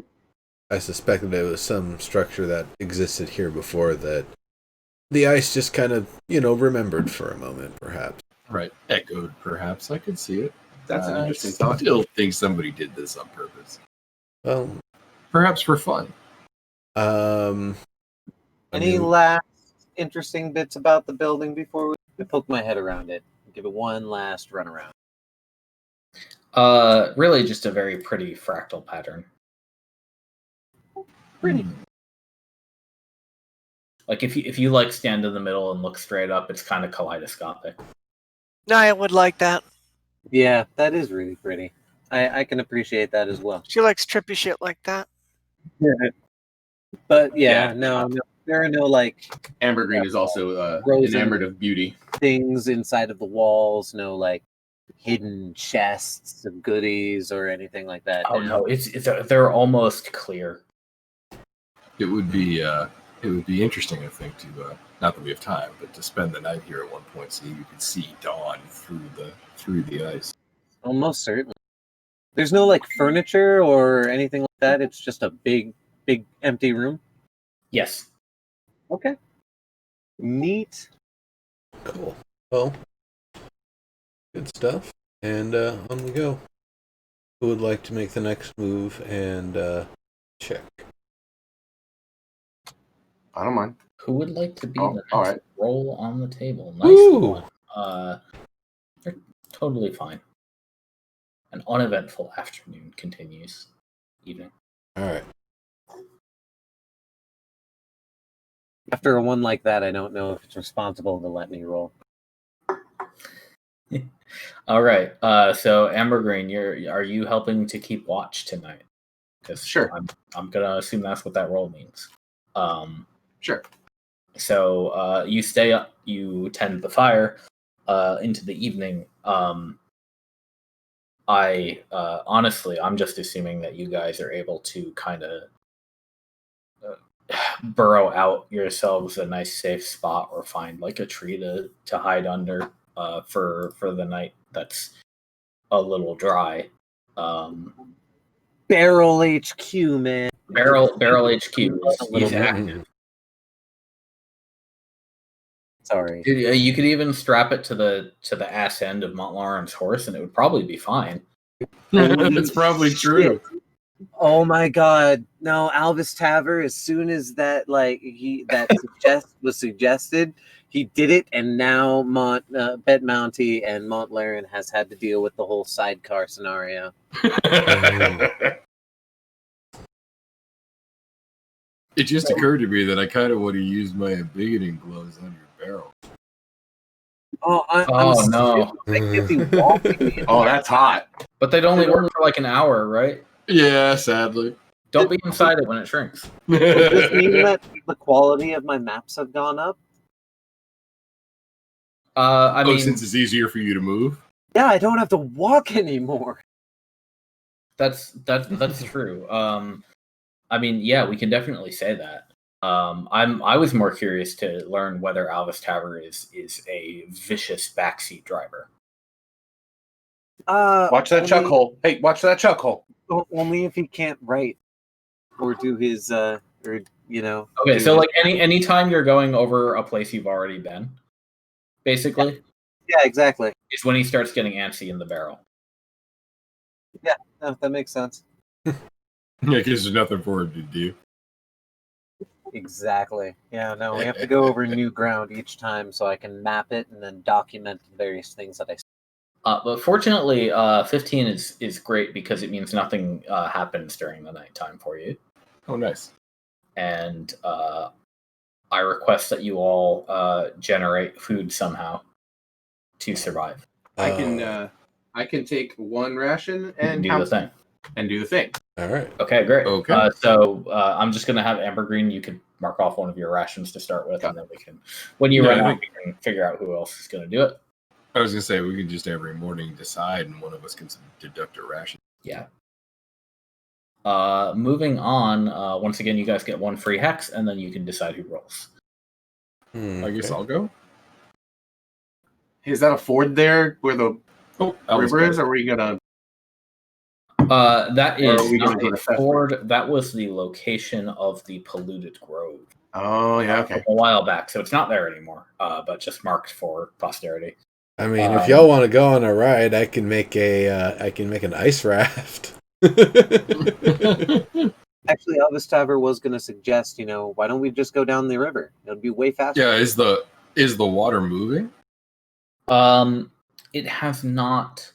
I suspect that it was some structure that existed here before that the ice just kind of, remembered for a moment, perhaps. Right. Echoed, perhaps. I could see it. That's an interesting thought. I still think somebody did this on purpose. Well, perhaps for fun. Any last interesting bits about the building before we poke my head around it? Give it one last run around. Really just a very pretty fractal pattern. Pretty. Like if you like stand in the middle and look straight up, it's kind of kaleidoscopic. I would like that. Yeah, that is really pretty. I can appreciate that as well. She likes trippy shit like that. Yeah. But no, There are no like Ambergreen is also enamored of beauty. Things inside of the walls, no like hidden chests of goodies or anything like that. Oh no, they're almost clear. It would be interesting, I think, to not that we have time, but to spend the night here at one point so you could see dawn through the ice. Almost certainly. There's no like furniture or anything like that. It's just a big empty room. Yes. Okay. Neat. Cool. Well, good stuff. And on we go. Who would like to make the next move and check? I don't mind. Who would like to be the next roll on the table? Nice one. They're totally fine. An uneventful afternoon continues. Evening. All right. After a one like that, I don't know if it's responsible to let me roll. All right. So Ambergreen, are you helping to keep watch tonight? Sure. I'm gonna assume that's what that roll means. Sure. So you stay up. You tend the fire into the evening. I honestly, I'm just assuming that you guys are able to kind of burrow out yourselves a nice safe spot or find like a tree to hide under for the night that's a little dry. Barrel HQ, man. Barrel HQ is active. Sorry. You could even strap it to the ass end of Montlaren's horse, and it would probably be fine. That's probably true. Oh my God! No, Alvis Taver. As soon as that was suggested, he did it, and now Bet Mounty and Montlaren has had to deal with the whole sidecar scenario. It just occurred to me that I kind of want to use my embiggening gloves on your barrel. I'm no! Oh, that's hot. But they'd only work for like an hour, right? Yeah, sadly. Don't be inside it when it shrinks. Does this mean that the quality of my maps have gone up? I mean, since it's easier for you to move. Yeah, I don't have to walk anymore. That's true. I mean, yeah, we can definitely say that. I was more curious to learn whether Alvis Taver is a vicious backseat driver. Watch that chuck hole. Hey, watch that chuck hole. Only if he can't write or do his Okay, so like any time you're going over a place you've already been, basically. Yeah, exactly. Is when he starts getting antsy in the barrel. Yeah, no, that makes sense. Yeah, because there's nothing for him to do. Exactly. Yeah, no, we have to go over new ground each time so I can map it and then document the various things that I see. But fortunately, 15 is great because it means nothing happens during the nighttime for you. Oh, nice. And I request that you all generate food somehow to survive. I can take one ration and do the thing. And do the thing. All right. Okay, great. Okay. So I'm just gonna have Ambergreen. You could mark off one of your rations to start with, and then we can, when you run out, we can figure out who else is gonna do it. I was gonna say we can just every morning decide, and one of us can deduct a ration. Yeah. Moving on. Once again, you guys get one free hex, and then you can decide who rolls. I guess I'll go. Is that a ford there where the river is, or are we gonna? That is not a ford. That was the location of the polluted grove. Oh yeah, okay. A while back, so it's not there anymore. But just marked for posterity. I mean, if y'all want to go on a ride, I can make an ice raft. Actually, Elvis Taver was going to suggest, why don't we just go down the river? It would be way faster. Yeah, is the water moving? It has not.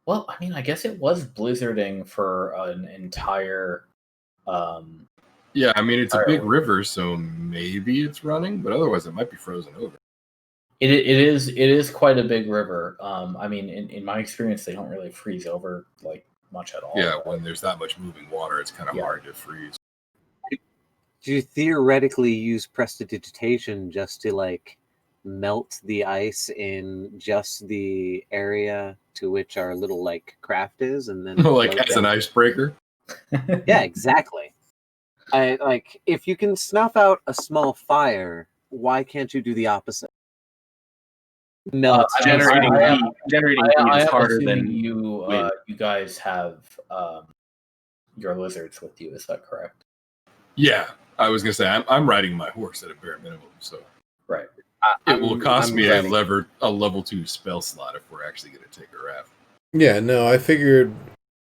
Well, I mean, I guess it was blizzarding for an entire. Yeah, I mean it's a big river, so maybe it's running, but otherwise it might be frozen over. It is quite a big river. I mean, in my experience, they don't really freeze over like much at all. Yeah, when there's that much moving water, it's kind of hard to freeze. you theoretically use prestidigitation just to like melt the ice in just the area to which our little like craft is, and then like as an icebreaker? Yeah, exactly. I like if you can snuff out a small fire, why can't you do the opposite? Melt. Generating heat is harder than you guys have your lizards with you. Is that correct? Yeah, I was gonna say I'm riding my horse at a bare minimum, so right. It will cost me a level 2 spell slot if we're actually gonna take a raft. Yeah, no, I figured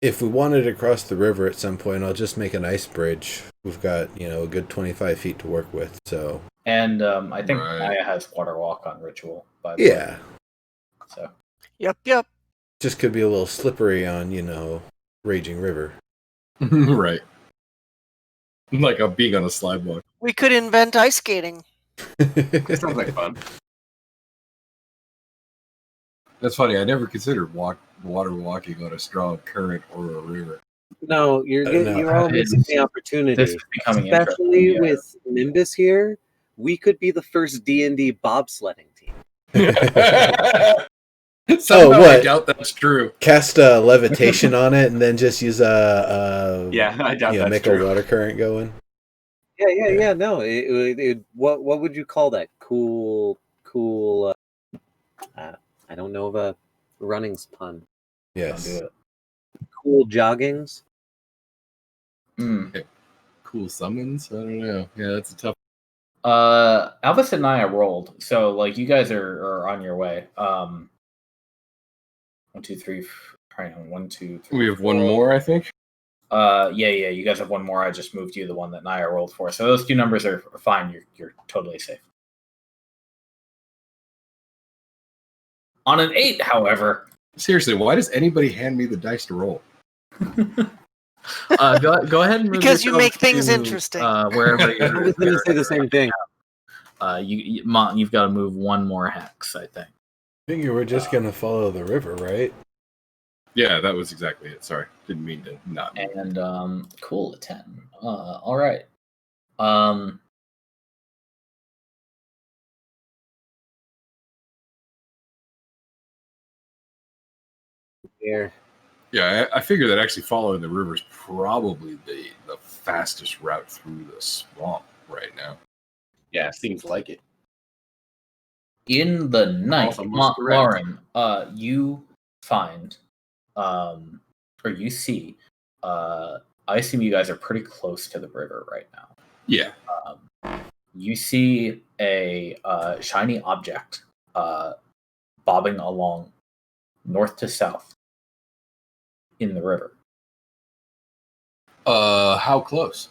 if we wanted to cross the river at some point, I'll just make an ice bridge. We've got a good 25 feet to work with, so. And I think Maya has water walk on ritual. By the way. So. Yep. Just could be a little slippery on raging river. Right. Like I'm being on a slide walk. We could invent ice skating. Sounds like fun. That's funny. I never considered water walking on a strong current or a river. No, you're all missing the opportunity. This is becoming especially with Nimbus here. We could be the first D&D bobsledding team. Somehow I doubt that's true. Cast levitation on it and then just use I doubt that's make true. a water current going. Yeah. No, what would you call that? Cool. I don't know of a running's pun. Yes. Cool joggings. Cool summons. I don't know. Yeah, that's a tough. Alvis and I rolled, so like you guys are on your way. 1, 2, 3. Hang on, 1, 2, 3. We have 4. One more, I think. Yeah. You guys have one more. I just moved you the one that Naya rolled for, so those 2 numbers are fine. You're totally safe. On an 8, however. Seriously, why does anybody hand me the dice to roll? Go ahead and move because you make things interesting. Wherever you're. I was going to say the same thing. You've got to move 1 more hex, I think. I think you were just going to follow the river, right? Yeah, that was exactly it. Sorry, didn't mean to not. And cool, 10. All right. Here. Yeah, I figure that actually following the river is probably the fastest route through the swamp right now. Yeah, seems like it. In the night, Lauren, you find, or you see, I assume you guys are pretty close to the river right now. Yeah. You see a shiny object bobbing along north to south in the river. How close?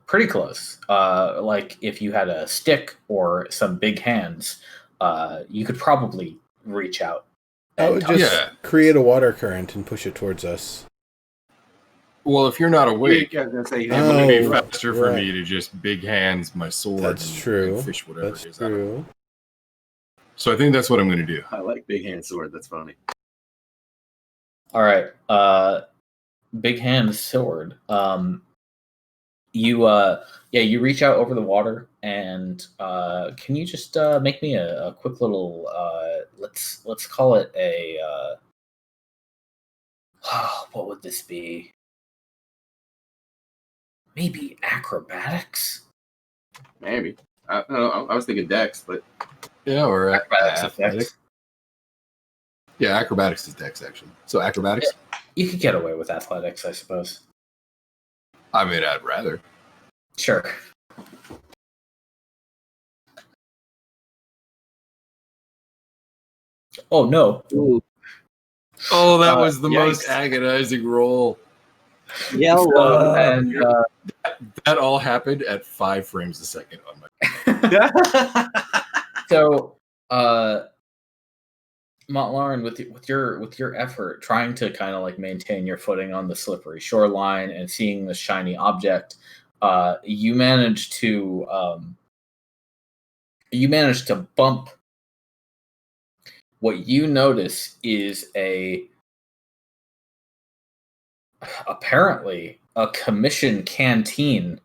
Pretty close. Like if you had a stick or some big hands, you could probably reach out. I would just create a water current and push it towards us. Well, if you're not awake, I was gonna say, it would be faster for me to just big hands my sword. That's true. And fish whatever That's it is. true. So I think that's what I'm going to do. I like big hand sword. That's funny. All right. Big hand sword. You reach out over the water and can you just make me a quick little let's call it a what would this be? Maybe acrobatics? Maybe. I was thinking dex, but yeah, or acrobatics. Yeah, acrobatics is dex actually. So acrobatics? Yeah, you could get away with athletics, I suppose. I mean, I'd rather. Sure. Oh no! Ooh. Oh, that was the most agonizing roll. Yeah, and that all happened at 5 frames a second on my. So, Lauren, with your effort, trying to kind of like maintain your footing on the slippery shoreline and seeing the shiny object, you managed to bump. What you notice is apparently a commission canteen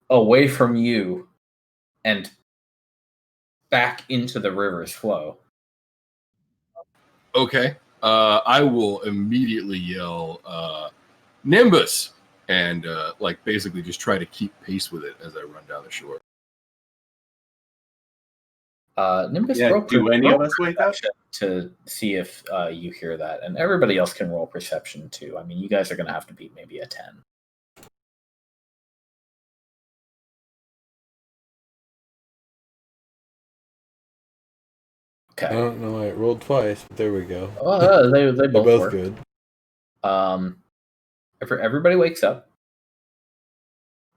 away from you and back into the river's flow. Okay. I will immediately yell, Nimbus! And basically just try to keep pace with it as I run down the shore. Nimbus, do any of us wake up? To see if you hear that, and everybody else can roll perception too. I mean, you guys are going to have to beat maybe a 10. Okay. I don't know why it rolled twice, but there we go. They both work. Good. Everybody wakes up.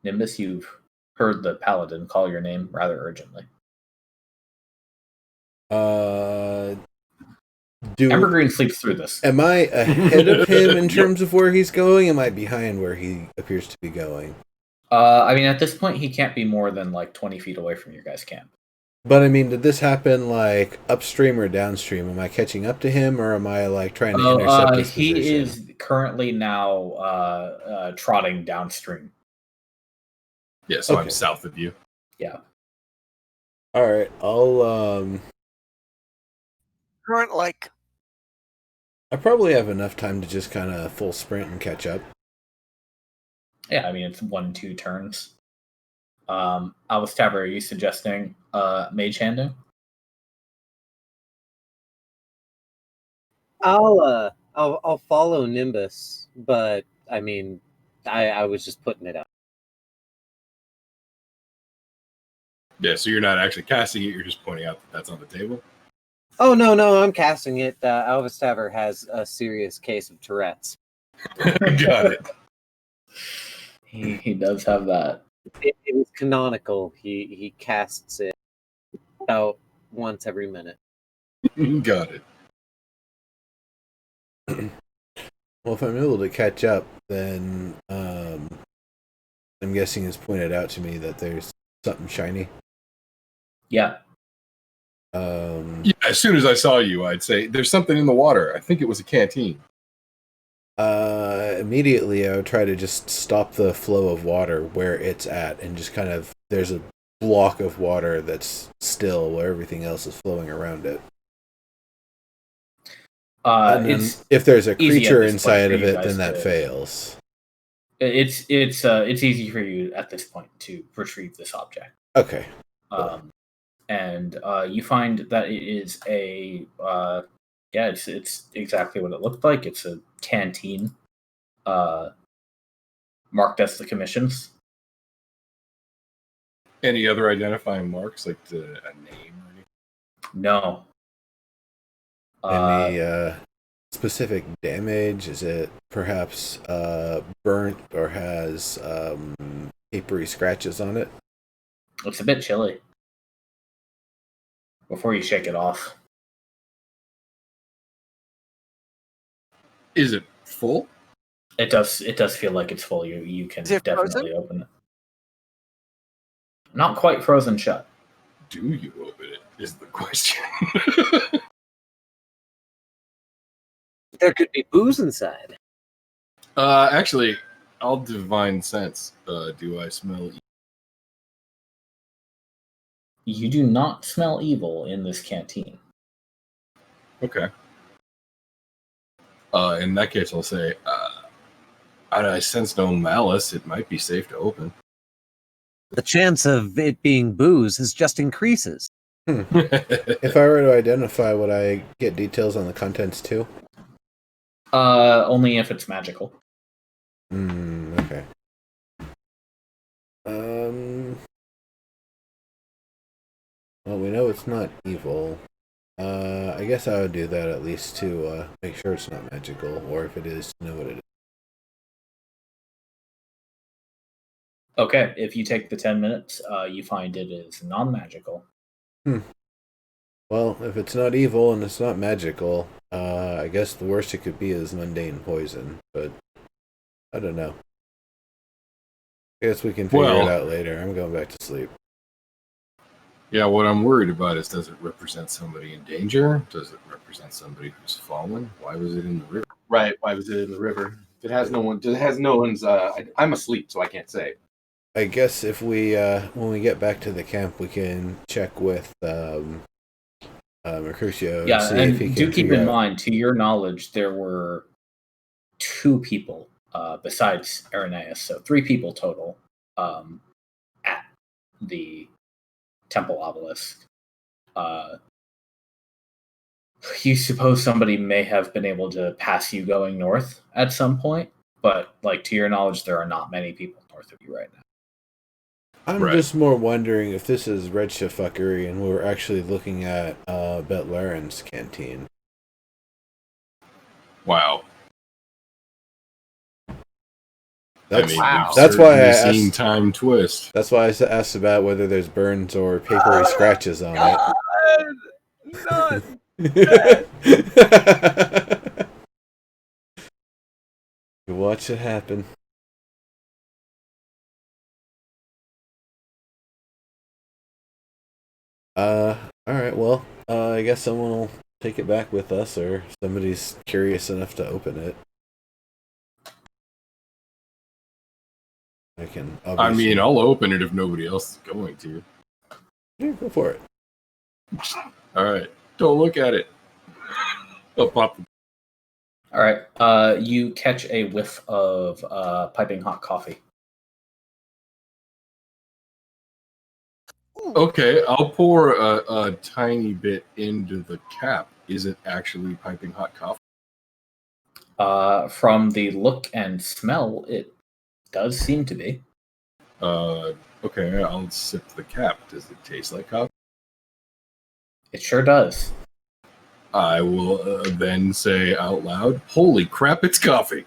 Nimbus, you've heard the paladin call your name rather urgently. Evergreen sleeps through this. Am I ahead of him in terms of where he's going? Am I behind where he appears to be going? I mean, at this point, he can't be more than 20 feet away from your guys' camp. But I mean, did this happen upstream or downstream? Am I catching up to him, or am I trying to intercept his position? He is currently now trotting downstream. Yeah, so okay. I'm south of you. Yeah. All right, I'll current I probably have enough time to just kind of full sprint and catch up. Yeah, I mean it's 1-2 turns. Albus Taver, are you suggesting mage handing? I'll follow Nimbus, but I mean I was just putting it out. Yeah, so you're not actually casting it, you're just pointing out that that's on the table? Oh, no, I'm casting it. Albus Taver has a serious case of Tourette's. Got it. He does have that. It is canonical. He casts it about once every minute. Got it. Well, if I'm able to catch up, then I'm guessing it's pointed out to me that there's something shiny. Yeah. Yeah, as soon as I saw you, I'd say, there's something in the water. I think it was a canteen. Immediately, I would try to just stop the flow of water where it's at, and just kind of, there's a block of water that's still where everything else is flowing around it. If there's a creature inside of it, then that fails. It's easy for you at this point to retrieve this object. Okay. And you find that it is it's exactly what it looked like. It's a canteen, marked as the commission's. Any other identifying marks, like a name or anything? No. Any specific damage? Is it perhaps burnt or has papery scratches on it? Looks a bit chilly. Before you shake it off. Is it full? It does feel like it's full. You can definitely open it. Not quite frozen shut. Do you open it, is the question. There could be booze inside. Actually, I'll divine sense. Do I smell? You do not smell evil in this canteen. Okay. In that case, I'll say, I sense no malice. It might be safe to open. The chance of it being booze just increases. If I were to identify, would I get details on the contents too? Only if it's magical. Okay. Well, we know it's not evil. I guess I would do that at least to make sure it's not magical, or if it is, to know what it is. Okay, if you take the 10 minutes, you find it is non-magical. Well, if it's not evil and it's not magical, I guess the worst it could be is mundane poison, but I don't know. I guess we can figure it out later. I'm going back to sleep. Yeah, what I'm worried about is, does it represent somebody in danger? Does it represent somebody who's fallen? Why was it in the river? Right, why was it in the river? It has no one's I'm asleep, so I can't say. I guess if we when we get back to the camp, we can check with Mercutio. Yeah, and see if he and can do keep in out... mind, to your knowledge, there were 2 people besides Irenaeus, so 3 people total at the temple obelisk. You suppose somebody may have been able to pass you going north at some point, but like to your knowledge, there are not many people north of you right now. I'm just more wondering if this is Redshift fuckery and we're actually looking at Betlaren's canteen. Wow. That's why I asked. Time twist. That's why I asked about whether there's burns or papery scratches on it. None. You watch it happen. Alright, well, I guess someone will take it back with us, or somebody's curious enough to open it. I mean, I'll open it if nobody else is going to. Yeah, go for it. Alright, don't look at it. I'll pop. Alright, you catch a whiff of piping hot coffee. Okay, I'll pour a tiny bit into the cap. Is it actually piping hot coffee? From the look and smell, it does seem to be. Okay, I'll sip the cap. Does it taste like coffee? It sure does. I will then say out loud, "Holy crap, it's coffee!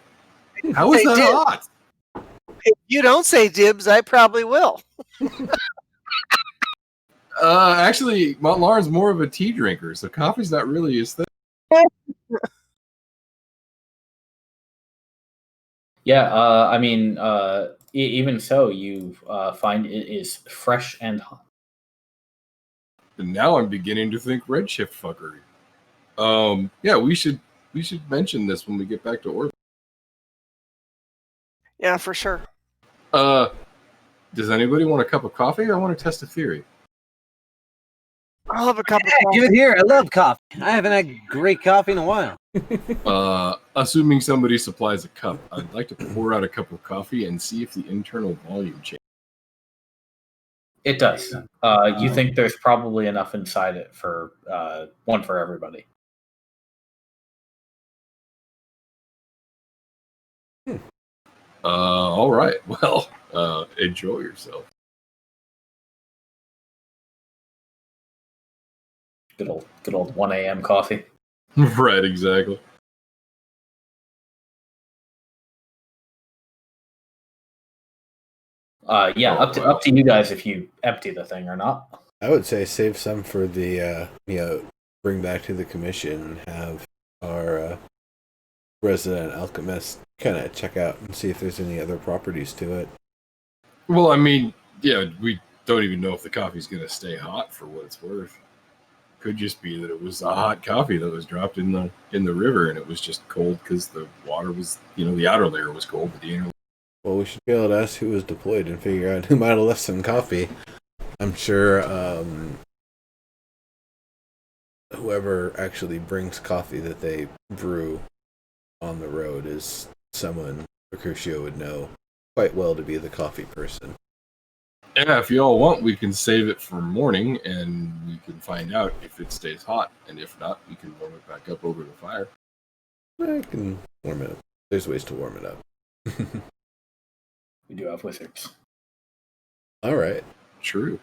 How is that hot?" If you don't say dibs, I probably will. Actually, Lauren's more of a tea drinker, so coffee's not really his thing. Yeah, I mean, even so, you find it is fresh and hot. And now I'm beginning to think Redshift fuckery. Yeah, we should mention this when we get back to orbit. Yeah, for sure. Does anybody want a cup of coffee? I want to test a theory. I'll have a cup of coffee. Give it here. I love coffee. I haven't had great coffee in a while. Assuming somebody supplies a cup, I'd like to pour out a cup of coffee and see if the internal volume changes. It does. You think there's probably enough inside it for one for everybody. All right. Well, enjoy yourself. Good old 1 a.m. coffee. Right, exactly. Yeah, up to you guys if you empty the thing or not. I would say save some for the bring back to the commission and have our resident alchemist kind of check out and see if there's any other properties to it. Well, I mean, yeah, we don't even know if the coffee's going to stay hot for what it's worth. Could just be that it was a hot coffee that was dropped in the river and it was just cold because the water was, the outer layer was cold, but the inner. Well, we should be able to ask who was deployed and figure out who might have left some coffee. I'm sure whoever actually brings coffee that they brew on the road is someone Mercutio would know quite well to be the coffee person. Yeah, if you all want, we can save it for morning and we can find out if it stays hot. And if not, we can warm it back up over the fire. I can warm it up. There's ways to warm it up. We do have wizards. All right. True.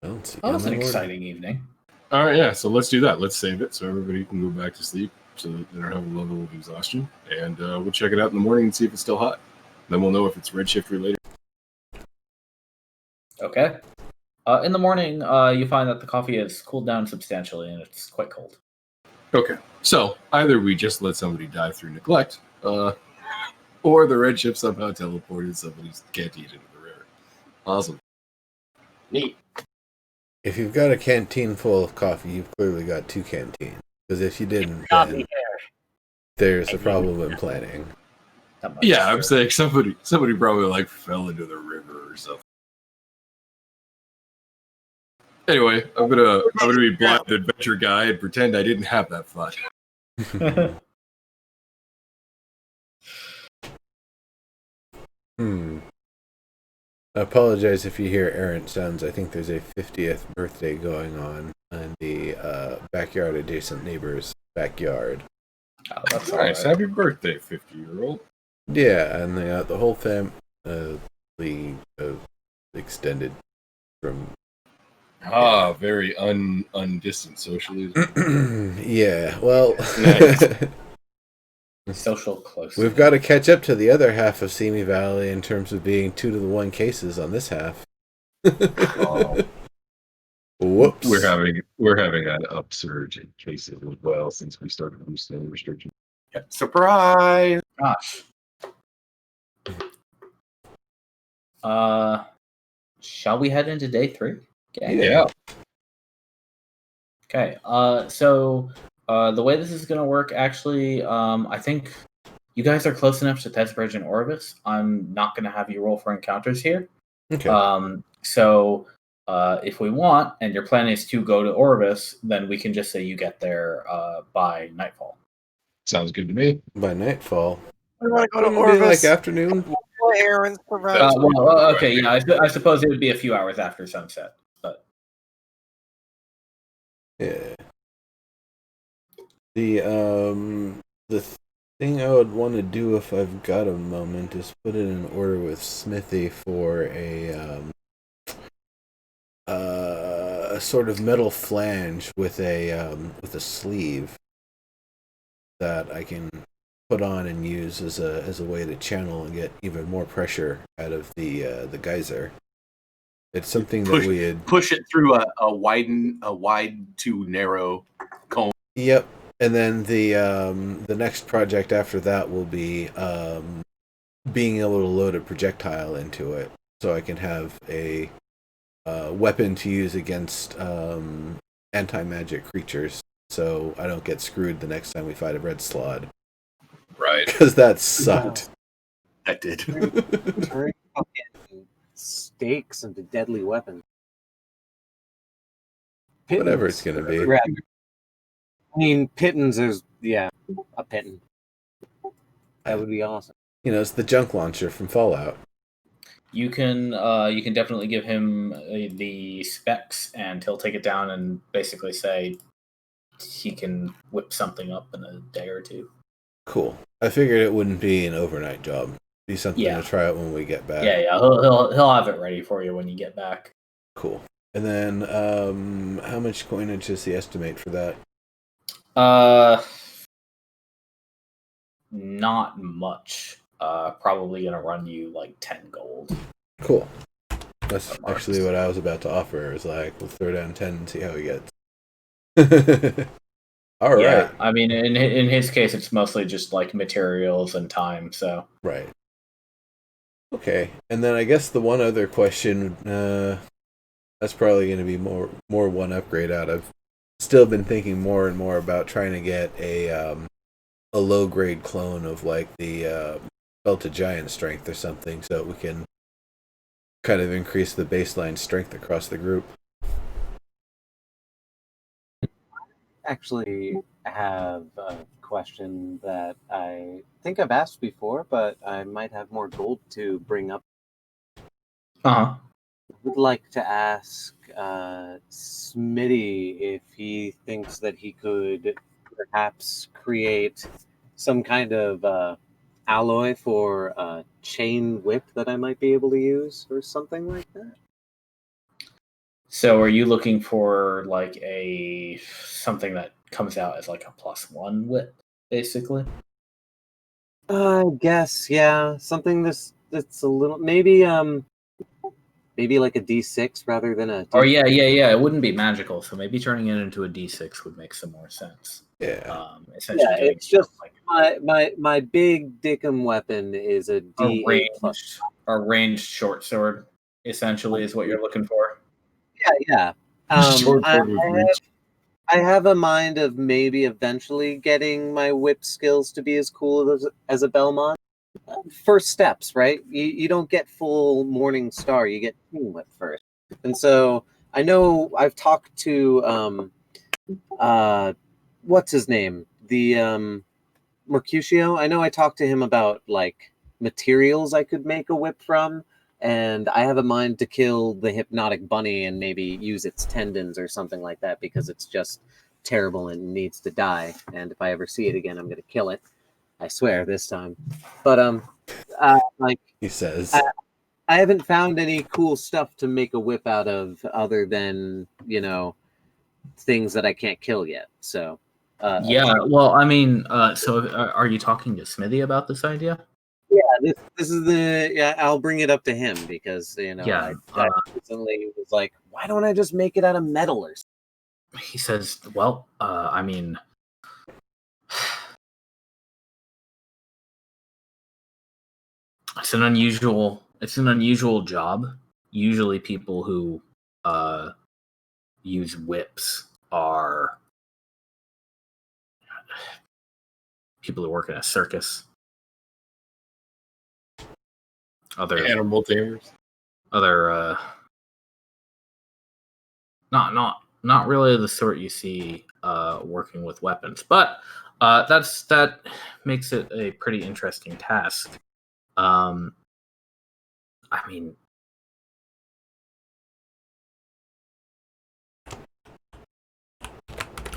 Well, that was an exciting evening. All right, yeah. So let's do that. Let's save it so everybody can go back to sleep so that they don't have a level of exhaustion. And we'll check it out in the morning and see if it's still hot. Then we'll know if it's Redshift related. Okay. In the morning, you find that the coffee has cooled down substantially and it's quite cold. Okay. So either we just let somebody die through neglect, or the Redshift somehow teleported somebody's canteen into the river. Awesome. Neat. If you've got a canteen full of coffee, you've clearly got 2 canteens. Because if you didn't, then there's a problem in planning. Yeah, I'm saying somebody probably like fell into the river or something. Anyway, I'm gonna be blind adventure guy and pretend I didn't have that thought. I apologize if you hear errant sounds. I think there's a 50th birthday going on in the backyard adjacent neighbor's backyard. Oh, that's nice. Right. Happy birthday, 50-year-old. Yeah, and the whole family extended from. Very undistant socially. Yeah, well. Social close. We've got to catch up to the other half of Simi Valley in terms of being 2-to-1 cases on this half. Whoops. We're having an upsurge in cases as well since we started loosening restrictions. Yeah. Surprise! Gosh. Shall we head into day 3? Okay. Yeah. Okay. So the way this is going to work, actually, I think you guys are close enough to Tezbridge and Orvis. I'm not going to have you roll for encounters here. Okay. So if we want, and your plan is to go to Orvis, then we can just say you get there by nightfall. Sounds good to me. By nightfall. We want to go to Orvis. Like afternoon? Errands okay, yeah, I suppose it would be a few hours after sunset. But yeah. The thing I would want to do if I've got a moment is put in an order with Smithy for a sort of metal flange with a sleeve that I can put on and use as a way to channel and get even more pressure out of the geyser. It's something that we had push it through a wide to narrow cone. Yep. And then the next project after that will be being able to load a projectile into it, so I can have a weapon to use against anti-magic creatures, so I don't get screwed the next time we fight a red slod. Right. Because that sucked. That did. Turn fucking stakes into deadly weapons. Pittance. Whatever it's going to be. I mean, Pittance is, a Pitton. That would be awesome. You know, it's the junk launcher from Fallout. You can definitely give him the specs, and he'll take it down and basically say he can whip something up in a day or two. Cool. I figured it wouldn't be an overnight job. Be something to try out when we get back. Yeah. He'll have it ready for you when you get back. Cool. And then, how much coinage is the estimate for that? Not much. Probably gonna run you like 10 gold. Cool. That's actually what I was about to offer. Is like, we'll throw down 10 and see how he gets. All right. Yeah, I mean, in his case, it's mostly just like materials and time. So right. Okay, and then I guess the one other question, that's probably going to be more one upgrade out. I've still been thinking more and more about trying to get a low grade clone of like the Belted Giant strength or something, so we can kind of increase the baseline strength across the group. Actually have a question that I think I've asked before, but I might have more gold to bring up. I would like to ask Smitty if he thinks that he could perhaps create some kind of alloy for a chain whip that I might be able to use or something like that. So are you looking for like something that comes out as like a +1 whip, basically? I guess, yeah. Something that's a little maybe like a D6 rather than a D6. Or yeah. It wouldn't be magical, so maybe turning it into a D6 would make some more sense. Yeah. Essentially, it's just like my big dickum weapon is a D8 a ranged short sword. Essentially, is what you're looking for. Yeah. I have a mind of maybe eventually getting my whip skills to be as cool as a Belmont. first steps, right? You don't get full Morning Star. You get Team Whip first. And so I know I've talked to what's his name? The Mercutio. I know I talked to him about like materials I could make a whip from, and I have a mind to kill the hypnotic bunny and maybe use its tendons or something like that because it's just terrible and needs to die. And if I ever see it again, I'm gonna kill it. I swear this time. But like he says, I haven't found any cool stuff to make a whip out of other than things that I can't kill yet. So. Yeah, well, I mean, so are you talking to Smithy about this idea? Yeah, this is I'll bring it up to him because I recently was like, why don't I just make it out of metal or something? He says, well, I mean, it's an unusual job. Usually people who use whips are people who work in a circus. Other animal tamers. Other not really the sort you see working with weapons, but that makes it a pretty interesting task. I mean,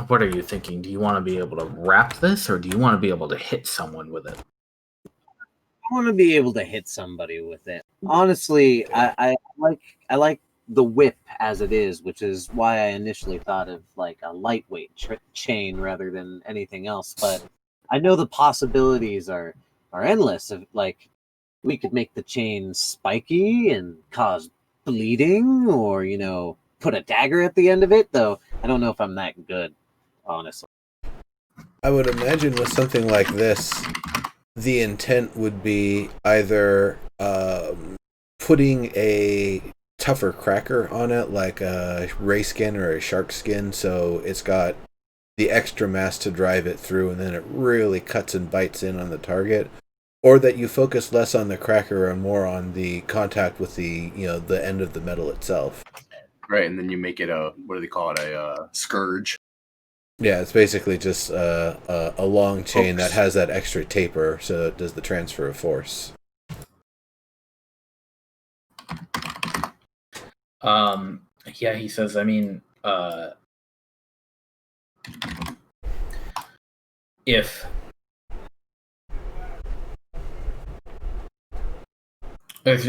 what are you thinking? Do you want to be able to wrap this, or do you want to be able to hit someone with it? I want to be able to hit somebody with it. Honestly, I like the whip as it is, which is why I initially thought of like a lightweight chain rather than anything else. But I know the possibilities are endless. Of like, we could make the chain spiky and cause bleeding, or put a dagger at the end of it. Though I don't know if I'm that good, honestly. I would imagine with something like this, the intent would be either putting a tougher cracker on it, like a ray skin or a shark skin, so it's got the extra mass to drive it through, and then it really cuts and bites in on the target, or that you focus less on the cracker and more on the contact with the the end of the metal itself. Right, and then you make it a scourge. Yeah, it's basically just a long chain that has that extra taper, so it does the transfer of force. Yeah, he says, I mean, if there's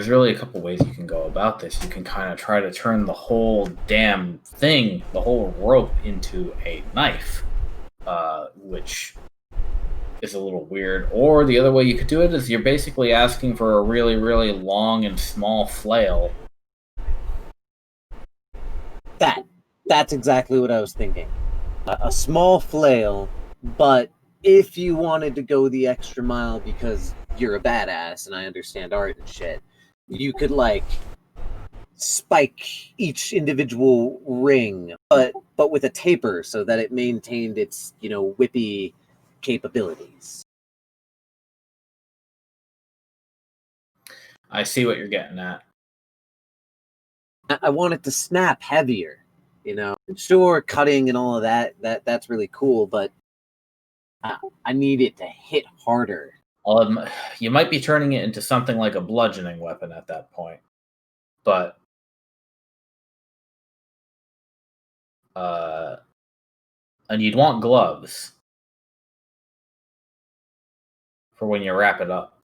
really a couple ways you can go about this. You can kind of try to turn the whole damn thing, the whole rope, into a knife, which is a little weird. Or the other way you could do it is you're basically asking for a really, really long and small flail. That's exactly what I was thinking. A small flail, but if you wanted to go the extra mile because you're a badass and I understand art and shit, you could like spike each individual ring, but with a taper so that it maintained its whippy capabilities. I see what you're getting at. I want it to snap heavier. Sure, cutting and all of that's really cool, but I need it to hit harder. You might be turning it into something like a bludgeoning weapon at that point, but and you'd want gloves for when you wrap it up.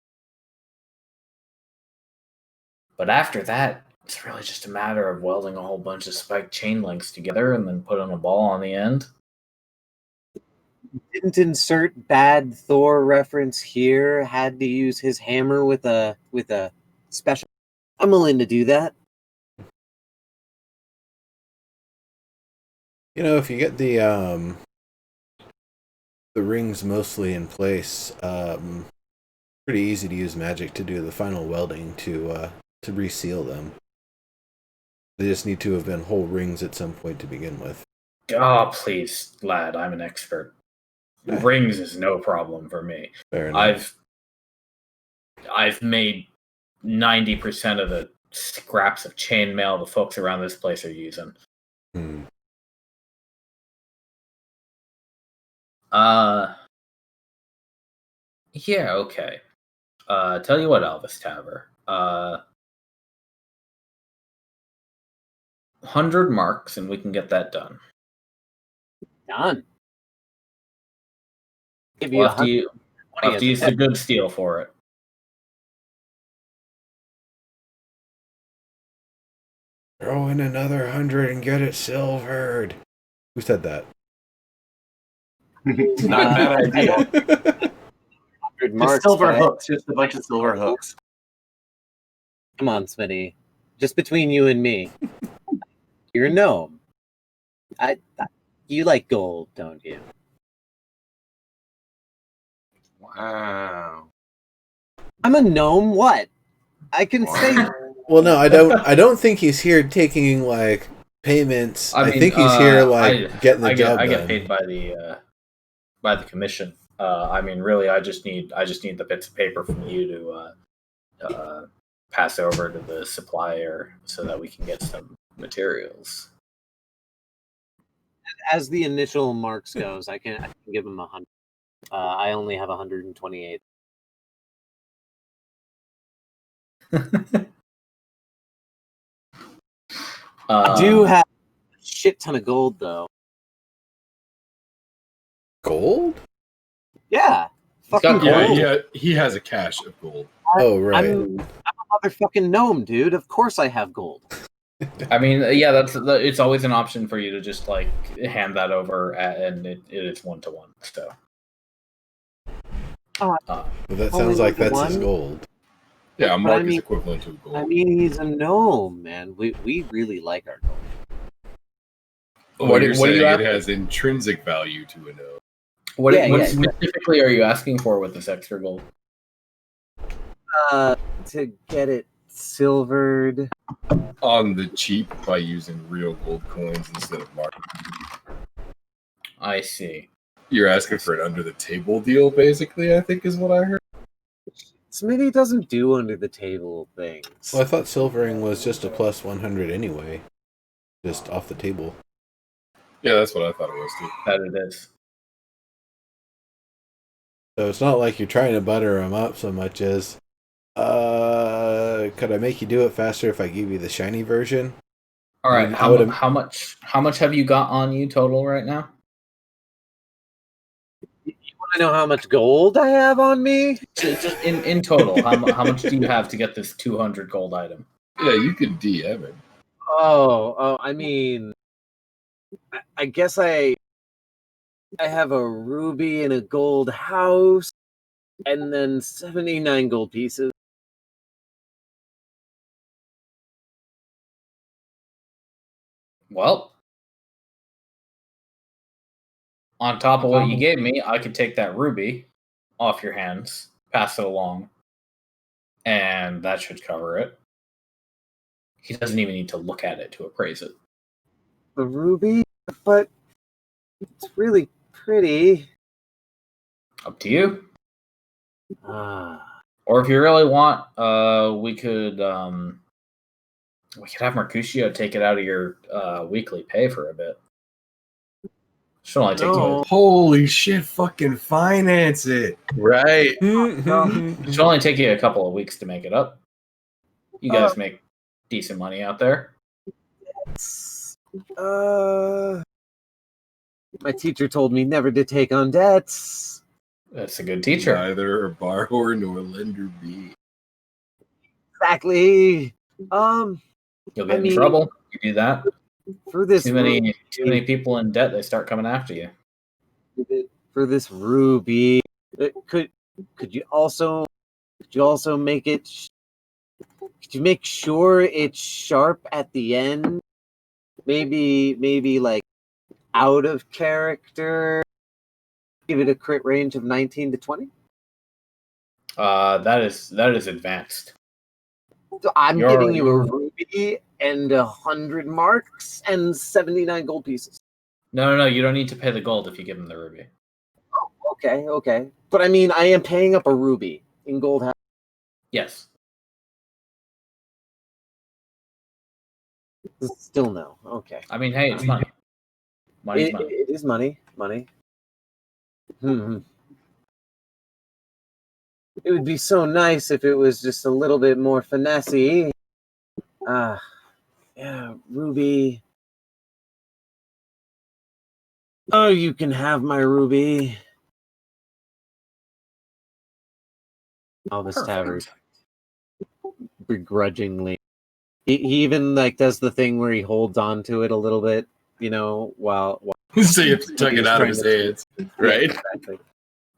But after that, it's really just a matter of welding a whole bunch of spiked chain links together and then putting a ball on the end. Didn't insert bad Thor reference here. Had to use his hammer with a special. I'm willing to do that. If you get the rings mostly in place, pretty easy to use magic to do the final welding to reseal them. They just need to have been whole rings at some point to begin with. Oh, please, lad, I'm an expert. Rings is no problem for me. Fair enough. I've made 90% of the scraps of chainmail the folks around this place are using. Yeah, okay. Tell you what, Elvis Taver. 100 marks, and we can get that done. Done. Give We'll have to use the good steel for it. Throw in another 100 and get it silvered. Who said that? Not a bad idea. Just silver hooks. Just a bunch of silver hooks. Come on, Smitty. Just between you and me. You're a gnome. You like gold, don't you? Wow. I'm a gnome. What? I can say. Well, no, I don't think he's here taking like payments. I think he's here like getting the job done. I get paid by the commission. I mean, really, I just need the bits of paper from you to pass over to the supplier so that we can get some materials. As the initial marks goes, I can give him 100. I only have 128. I do have a shit ton of gold, though. Gold? Yeah. Fucking gold. Yeah, he has a cache of gold. Right. I'm a motherfucking gnome, dude. Of course I have gold. I mean, yeah, it's always an option for you to just like hand that over, and it is 1-to-1. So. But that sounds like that's his gold. Yeah, a mark is equivalent to gold. I mean, he's a gnome, man. We really like our gold. What do you it has intrinsic value to a gnome. What specifically are you asking for with this extra gold? To get it silvered on the cheap by using real gold coins instead of mark. I see. You're asking for an under the table deal, basically, I think is what I heard. Smitty doesn't do under the table things. Well, I thought silvering was just a plus 100 anyway. Just off the table. Yeah, that's what I thought it was too. That it is. So it's not like you're trying to butter them up so much as, could I make you do it faster if I give you the shiny version? All right. How much have you got on you total right now? You want to know how much gold I have on me? Just in total, how much do you have to get this 200 gold item? Yeah, you could DM it. Oh, I mean, I guess I have a ruby and a gold house, and then 79 gold pieces. Well, on top of what you gave me, I could take that ruby off your hands, pass it along, and that should cover it. He doesn't even need to look at it to appraise it. The ruby? But it's really pretty. Up to you. Or if you really want, we could have Mercutio take it out of your weekly pay for a bit. Should only take you. Holy shit! Fucking finance it, right? It should only take you a couple of weeks to make it up. You guys make decent money out there. My teacher told me never to take on debts. That's a good teacher. Neither a borrower nor lender be. Exactly. You'll get in trouble. You do that. For this too many people in debt, they start coming after you. For this ruby, could you also make it? Could you make sure it's sharp at the end? Maybe like out of character. Give it a crit range of 19 to 20. That is advanced. So I'm giving you a ruby and 100 marks and 79 gold pieces. No, you don't need to pay the gold if you give him the ruby. Oh, okay. But I mean, I am paying up a ruby in gold. Yes. Still no. Okay. I mean, hey, it's money. Money's money. It is money. Money. It would be so nice if it was just a little bit more finessey. Yeah, Ruby. Oh, you can have my Ruby. Albus Tavern. Begrudgingly. He even like does the thing where he holds on to it a little bit, while so you have to tug it out of his hands. Right? Yeah, exactly.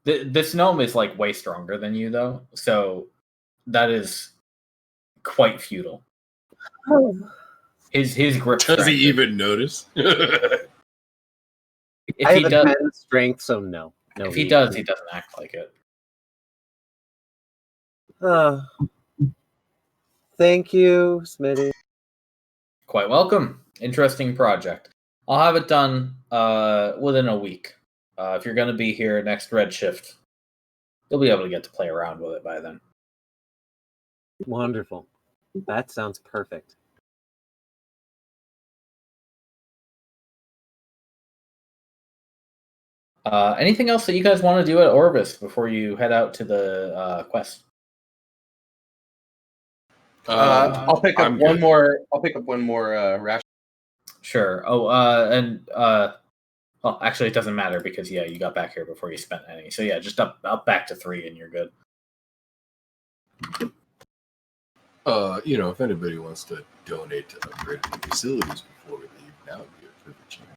This gnome is like way stronger than you, though, so that is quite futile. His grip. Does he even notice? If I he have does, 10 strength, so no. If he does, he doesn't act like it. Thank you, Smitty. Quite welcome. Interesting project. I'll have it done within a week. If you're going to be here next Redshift, you'll be able to get to play around with it by then. Wonderful. That sounds perfect. Anything else that you guys want to do at Orvis before you head out to the quest? I'll pick up one more. I'll pick up one more ration. Sure. Oh, well, actually, it doesn't matter because you got back here before you spent any. So yeah, just up back to 3 and you're good. If anybody wants to donate to upgrade the facilities before we leave, that would be a perfect chance.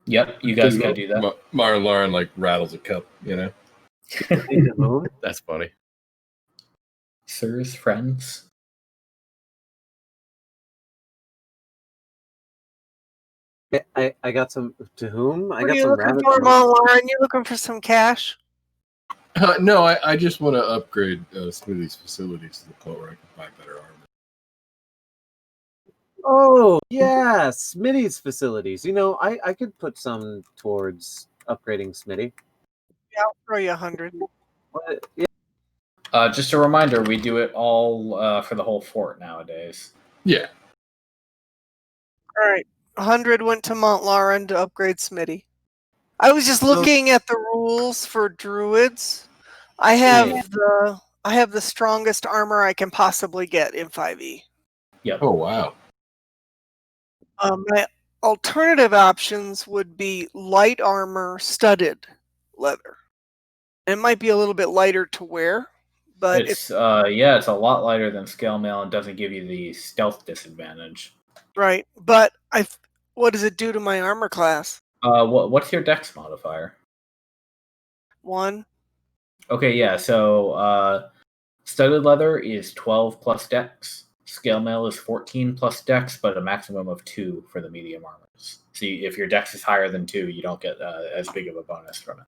Yep, you guys can do that. Lauren like rattles a cup, That's funny. Sir's friends. I got some. To whom? What are you looking for, Lauren? You looking for some cash? No, I just want to upgrade Smithy's facilities to the point where I can buy better armor. Oh, yeah, Smitty's facilities. I could put some towards upgrading Smitty. Yeah, I'll throw you 100. Yeah. Just a reminder, we do it all for the whole fort nowadays. Yeah. All right. 100 went to Mont Lauren to upgrade Smitty. I was just looking at the rules for druids. I have the strongest armor I can possibly get in 5e. Yep. Oh wow. My alternative options would be light armor, studded leather. It might be a little bit lighter to wear, but it's a lot lighter than scale mail and doesn't give you the stealth disadvantage. Right, but what does it do to my armor class? What's your dex modifier? 1. Okay, yeah. So studded leather is 12 plus dex. Scale mail is 14 plus dex, but a maximum of 2 for the medium armors. So if your dex is higher than 2, you don't get as big of a bonus from it.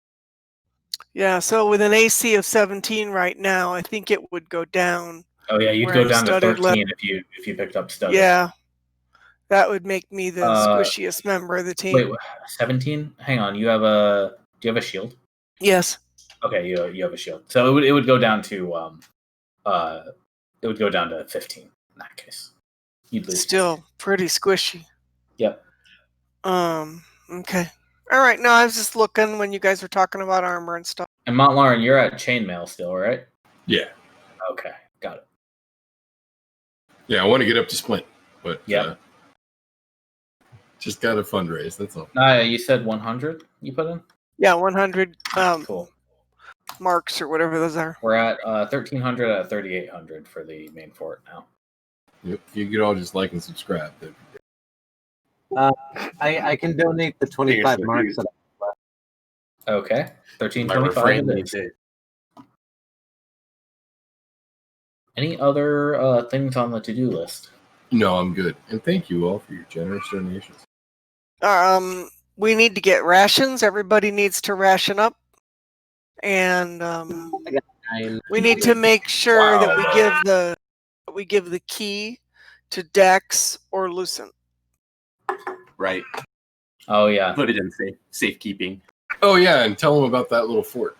Yeah, so with an AC of 17 right now, I think it would go down. Oh yeah, you'd go down to 13 if you picked up studded. Yeah, that would make me the squishiest member of the team. Wait, 17? Hang on, do you have a shield? Yes. Okay, you have a shield. So it would go down to 15 in that case. You'd lose. Still pretty squishy. Yep. Okay. All right. No, I was just looking when you guys were talking about armor and stuff. And Mont Lauren, you're at chainmail still, right? Yeah. Okay, got it. Yeah, I want to get up to splint, but just got to fundraise. That's all. You said 100 you put in? Yeah, 100 cool. marks or whatever those are. We're at 1,300 out of 3,800 for the main fort now. If you could all just like and subscribe. I can donate the 25 marks. Okay, 1325. Any other things on the to-do list? No, I'm good. And thank you all for your generous donations. We need to get rations. Everybody needs to ration up. And we need to make sure that we give the key to Dex or Lucent. Right. Oh yeah. Put it in safekeeping. Oh yeah, and tell them about that little fort.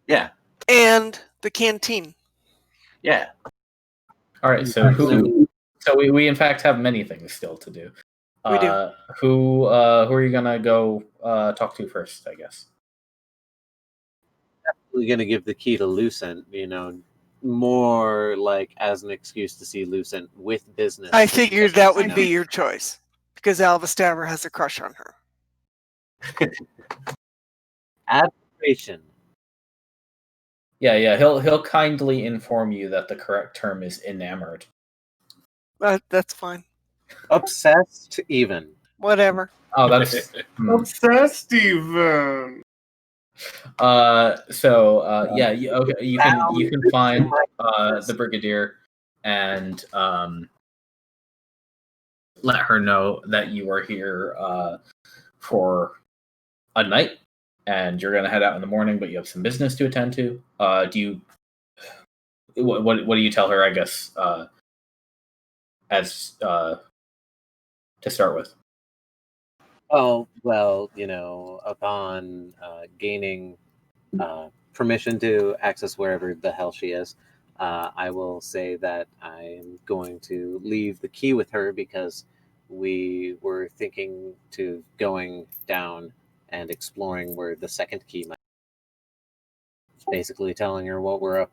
Yeah. And the canteen. Yeah. All right. So we in fact have many things still to do. We do. Who are you gonna go talk to first? I guess. We're gonna give the key to Lucent. More like as an excuse to see Lucent with business. I figured that would be your choice because Alva Staver has a crush on her. Admiration. Yeah. He'll kindly inform you that the correct term is enamored. That's fine. Obsessed, even. Whatever. Oh, that's obsessed, even. Yeah. You can find the Brigadier and let her know that you are here for a night, and you're gonna head out in the morning, but you have some business to attend to. What do you tell her? I guess as to start with. Oh, well, upon gaining permission to access wherever the hell she is, I will say that I'm going to leave the key with her because we were thinking to going down and exploring where the second key might be. Basically telling her what we're up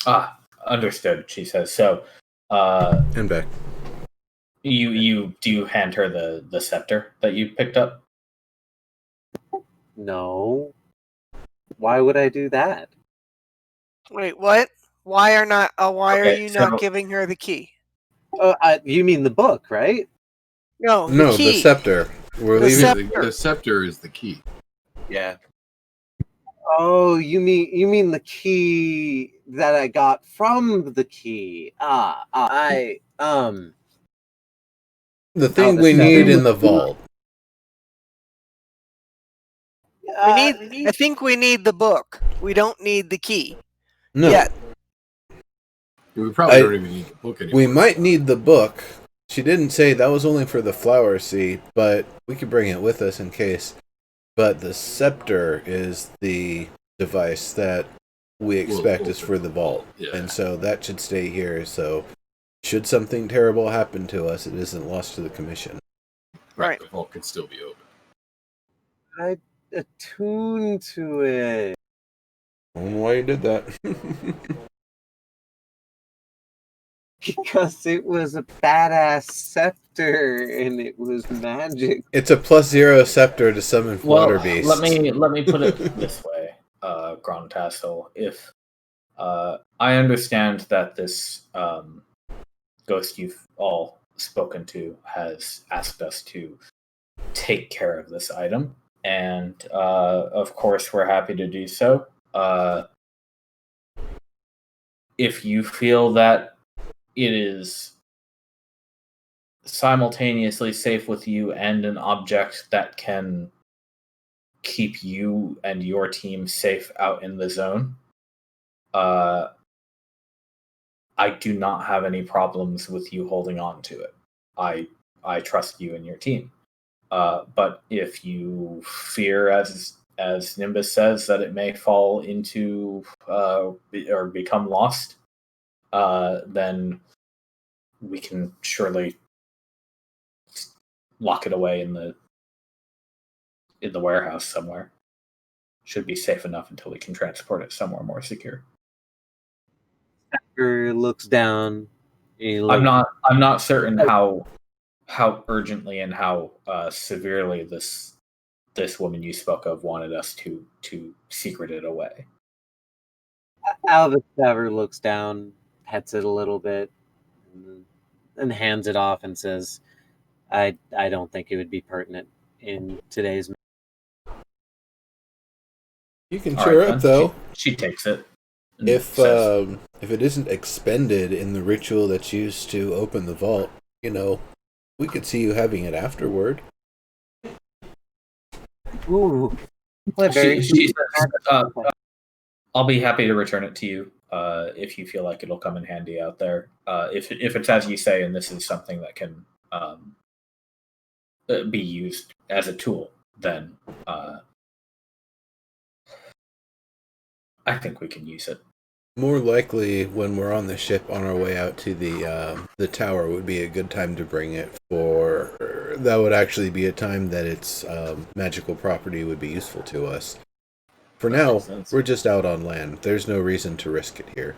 to. Understood, she says. So, and back. You do hand her the scepter that you picked up? No. Why would I do that? Wait, what? Why are you not giving her the key? You mean the book, right? No, the scepter. We're leaving. The scepter is the key. Yeah. Oh, you mean the key that I got from the key? The thing we need in the vault. I think we need the book. We don't need the key. No. Yet. We probably don't even need the book anymore. We might need the book. She didn't say that was only for the flower seed, but we could bring it with us in case. But the scepter is the device that we expect is for the vault. Yeah. And so that should stay here. So should something terrible happen to us, it isn't lost to the commission. Right. The vault could still be open. I attuned to it. I don't know why you did that. Because it was a badass scepter and it was magic. It's a +0 scepter to summon water beasts. Let me put it this way, Grondtassel. If I understand that this ghost you've all spoken to has asked us to take care of this item, and of course we're happy to do so. If you feel that it is simultaneously safe with you and an object that can keep you and your team safe out in the zone, I do not have any problems with you holding on to it. I trust you and your team. But if you fear, as Nimbus says, that it may fall into or become lost, then we can surely lock it away in the warehouse somewhere. Should be safe enough until we can transport it somewhere more secure. Stacker looks down. I'm not certain how urgently and how severely this woman you spoke of wanted us to secret it away. Alva Staver looks down, pets it a little bit, and hands it off and says, I don't think it would be pertinent in today's. You can cheer up, though. She takes it. If it isn't expended in the ritual that's used to open the vault, we could see you having it afterward. Ooh. She says, I'll be happy to return it to you if you feel like it'll come in handy out there. If it's as you say, and this is something that can be used as a tool, then I think we can use it. More likely, when we're on the ship on our way out to the tower, would be a good time to bring it. That would actually be a time that its magical property would be useful to us. For now, we're just out on land. There's no reason to risk it here.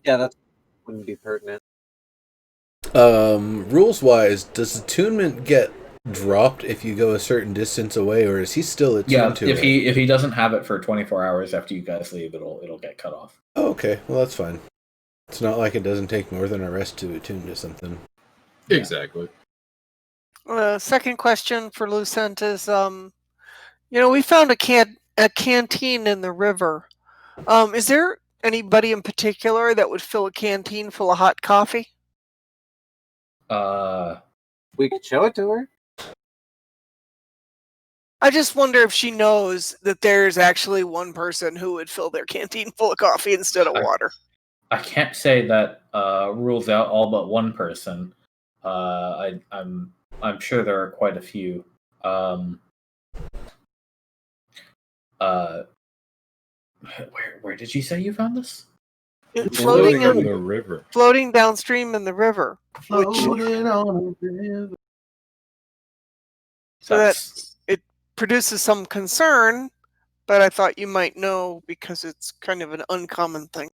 Yeah, that wouldn't be pertinent. Rules-wise, does attunement get dropped if you go a certain distance away, or is he still attuned to it? If he doesn't have it for 24 hours after you guys leave, it'll get cut off. Oh, okay. Well, that's fine. It's not like it doesn't take more than a rest to attune to something. Exactly. Second question for Lucent is, we found a canteen in the river. Is there anybody in particular that would fill a canteen full of hot coffee? We could show it to her. I just wonder if she knows that there's actually one person who would fill their canteen full of coffee instead of water. I can't say that rules out all but one person. I'm sure there are quite a few. Where did you say you found this? Floating in the river. Floating downstream in the river. Floating on the river. So that it produces some concern, but I thought you might know because it's kind of an uncommon thing.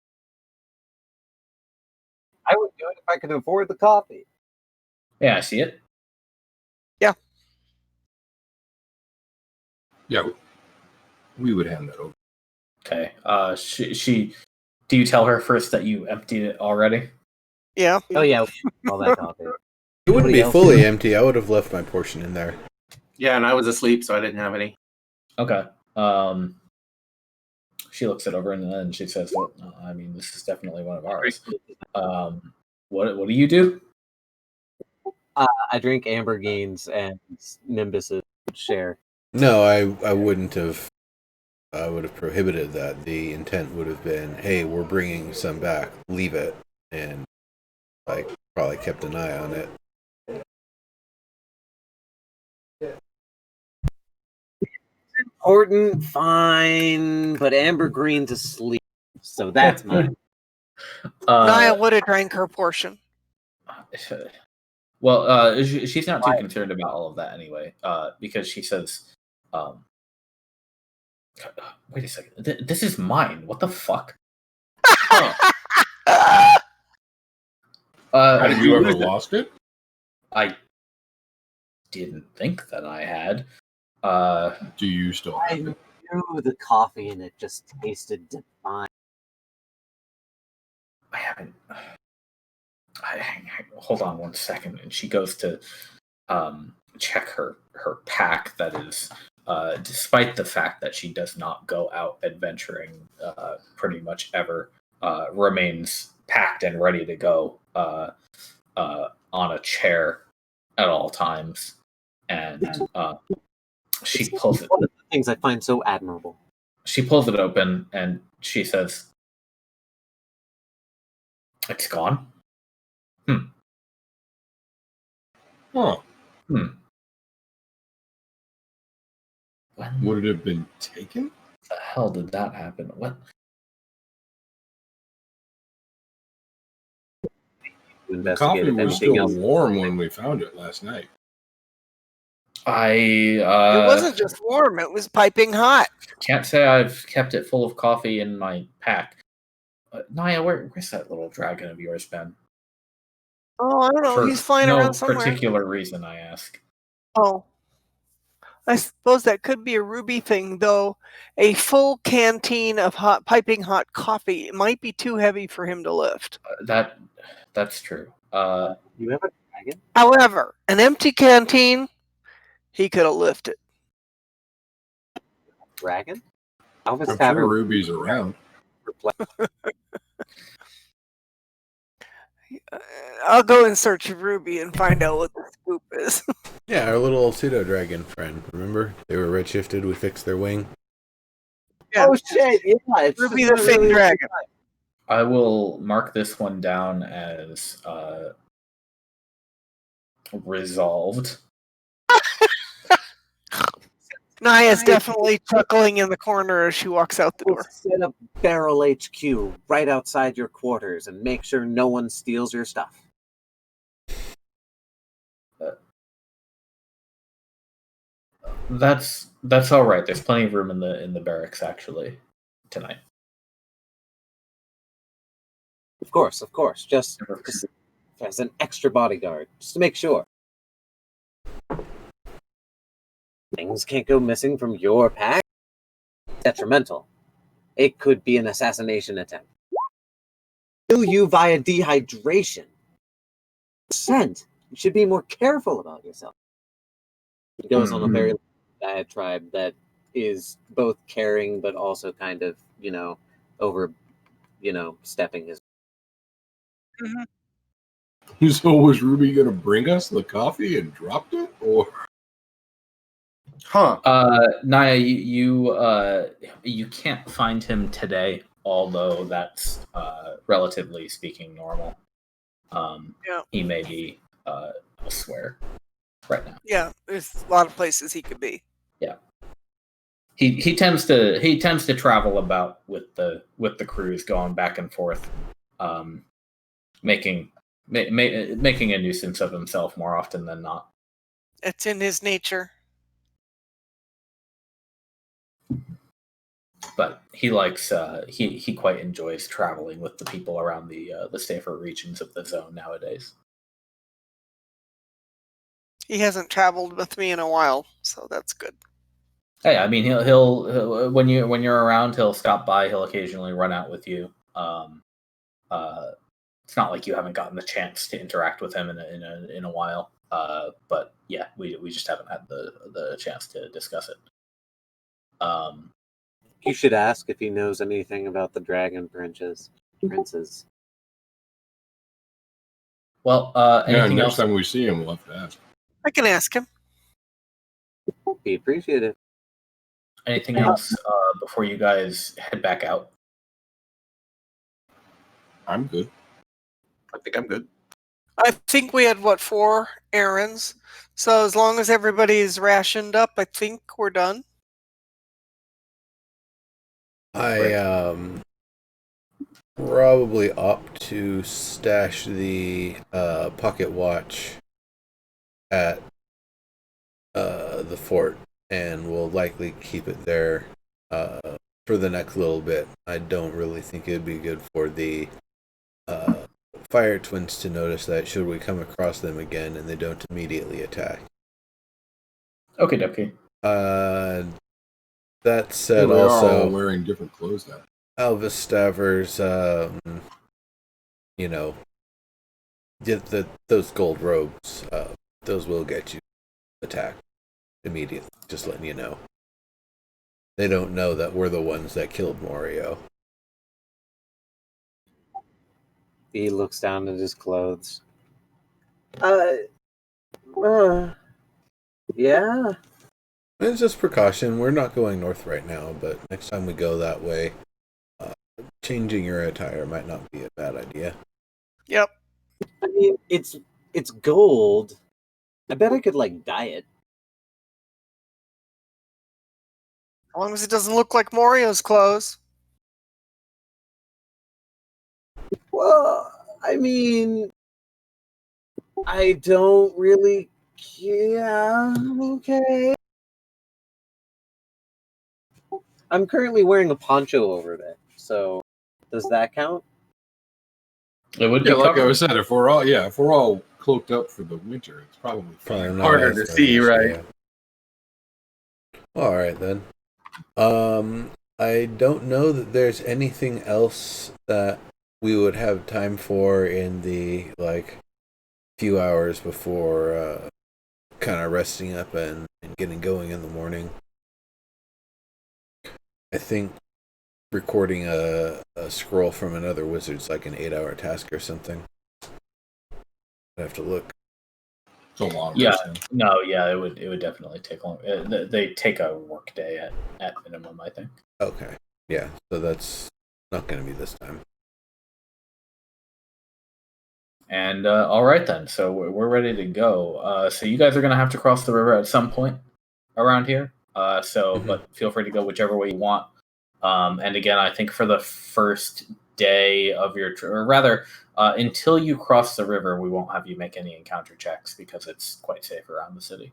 I would do it if I could afford the coffee. Yeah, I see it. Yeah. Yeah, we would hand that over. Okay. She. Do you tell her first that you emptied it already? Yeah. Oh yeah, all that coffee. It wouldn't be fully empty. I would have left my portion in there. Yeah, and I was asleep, so I didn't have any. Okay. She looks it over and then she says, "Well, I mean, this is definitely one of ours." What do you do? I drink Ambergreens and Nimbus's share. No, I wouldn't have. I would have prohibited that. The intent would have been, hey, we're bringing some back, leave it, and probably kept an eye on it. Important, fine, but Ambergreen's asleep, so that's mine. Naya would have drank her portion. Well, she's not too concerned about all of that anyway, because she says, wait a second, this is mine. What the fuck? Have you ever lost it? I didn't think that I had. Do you still have it? I knew the coffee and it just tasted divine. I haven't. Hold on one second, and she goes to check her pack. That is, despite the fact that she does not go out adventuring pretty much ever, remains packed and ready to go on a chair at all times, and she pulls it. One of the things I find so admirable. She pulls it open and she says, "It's gone." Huh. When Would it have been taken? the hell did that happen? What? The coffee was still warm when we found it last night. It wasn't just warm; it was piping hot. Can't say I've kept it full of coffee in my pack. Naya, where's that little dragon of yours been? Oh, I don't know. He's flying around somewhere. No particular reason, I ask. Oh, I suppose that could be a Ruby thing, though. A full canteen of piping hot coffee might be too heavy for him to lift. That's true. You have a dragon? However, an empty canteen, he could have lifted. Dragon? I'm sure Ruby's around. I'll go in search of Ruby and find out what the scoop is. Yeah, our little pseudo dragon friend. Remember, they were redshifted. We fixed their wing. Yeah. Oh shit! Yeah, it's Ruby the Fang Dragon. I will mark this one down as resolved. Naya's definitely chuckling in the corner as she walks out the We'll door. set up Barrel HQ right outside your quarters and make sure no one steals your stuff. That's all right. There's plenty of room in the barracks actually tonight. Of course. Just as an extra bodyguard, just to make sure. Things can't go missing from your pack. Detrimental. It could be an assassination attempt. Kill you via dehydration. Scent. You should be more careful about yourself. He goes on a very diatribe that is both caring but also kind of, over, stepping his. So was Ruby going to bring us the coffee and dropped it, or? Huh. Naya, you can't find him today, although that's relatively speaking normal. He may be elsewhere right now. Yeah, there's a lot of places he could be. Yeah. He tends to travel about with the crews, going back and forth, making a nuisance of himself more often than not. It's in his nature. But he likes he quite enjoys traveling with the people around the safer regions of the zone nowadays. He hasn't traveled with me in a while, so that's good. Hey, I mean, he'll when you're around, he'll stop by. He'll occasionally run out with you. It's not like you haven't gotten the chance to interact with him in a while. But yeah, we just haven't had the chance to discuss it. You should ask if he knows anything about the dragon princes. Well, anything next else? time we see him, we'll have to ask. I can ask him. Be appreciated. Anything else before you guys head back out? I'm good. I think I'm good. I think we had 4 errands, so as long as everybody's rationed up, I think we're done. I probably opt to stash the pocket watch at the fort, and we'll likely keep it there for the next little bit. I don't really think it'd be good for the fire twins to notice that should we come across them again and they don't immediately attack. Okay. That said, we also are all wearing different clothes now. Elvis Stavers, get those gold robes. Those will get you attacked immediately. Just letting you know. They don't know that we're the ones that killed Morio. He looks down at his clothes. Yeah. It's just precaution. We're not going north right now, but next time we go that way, changing your attire might not be a bad idea. Yep. I mean, it's gold. I bet I could dye it. As long as it doesn't look like Morio's clothes. Well, I mean, I don't really care. Okay. I'm currently wearing a poncho over it, so does that count? It would be like I said, if we're all cloaked up for the winter, it's probably harder to see, right? Yeah. All right then. I don't know that there's anything else that we would have time for in the few hours before kind of resting up and getting going in the morning. I think recording a scroll from another wizard's like an 8-hour task or something. I have to look. It's a long rest. No, yeah, it would definitely take long. They take a work day at minimum, I think. Okay, yeah, so that's not going to be this time. And all right then, so we're ready to go. So you guys are going to have to cross the river at some point around here. But feel free to go whichever way you want. And again, I think for the first day of your or rather, until you cross the river, we won't have you make any encounter checks because it's quite safe around the city.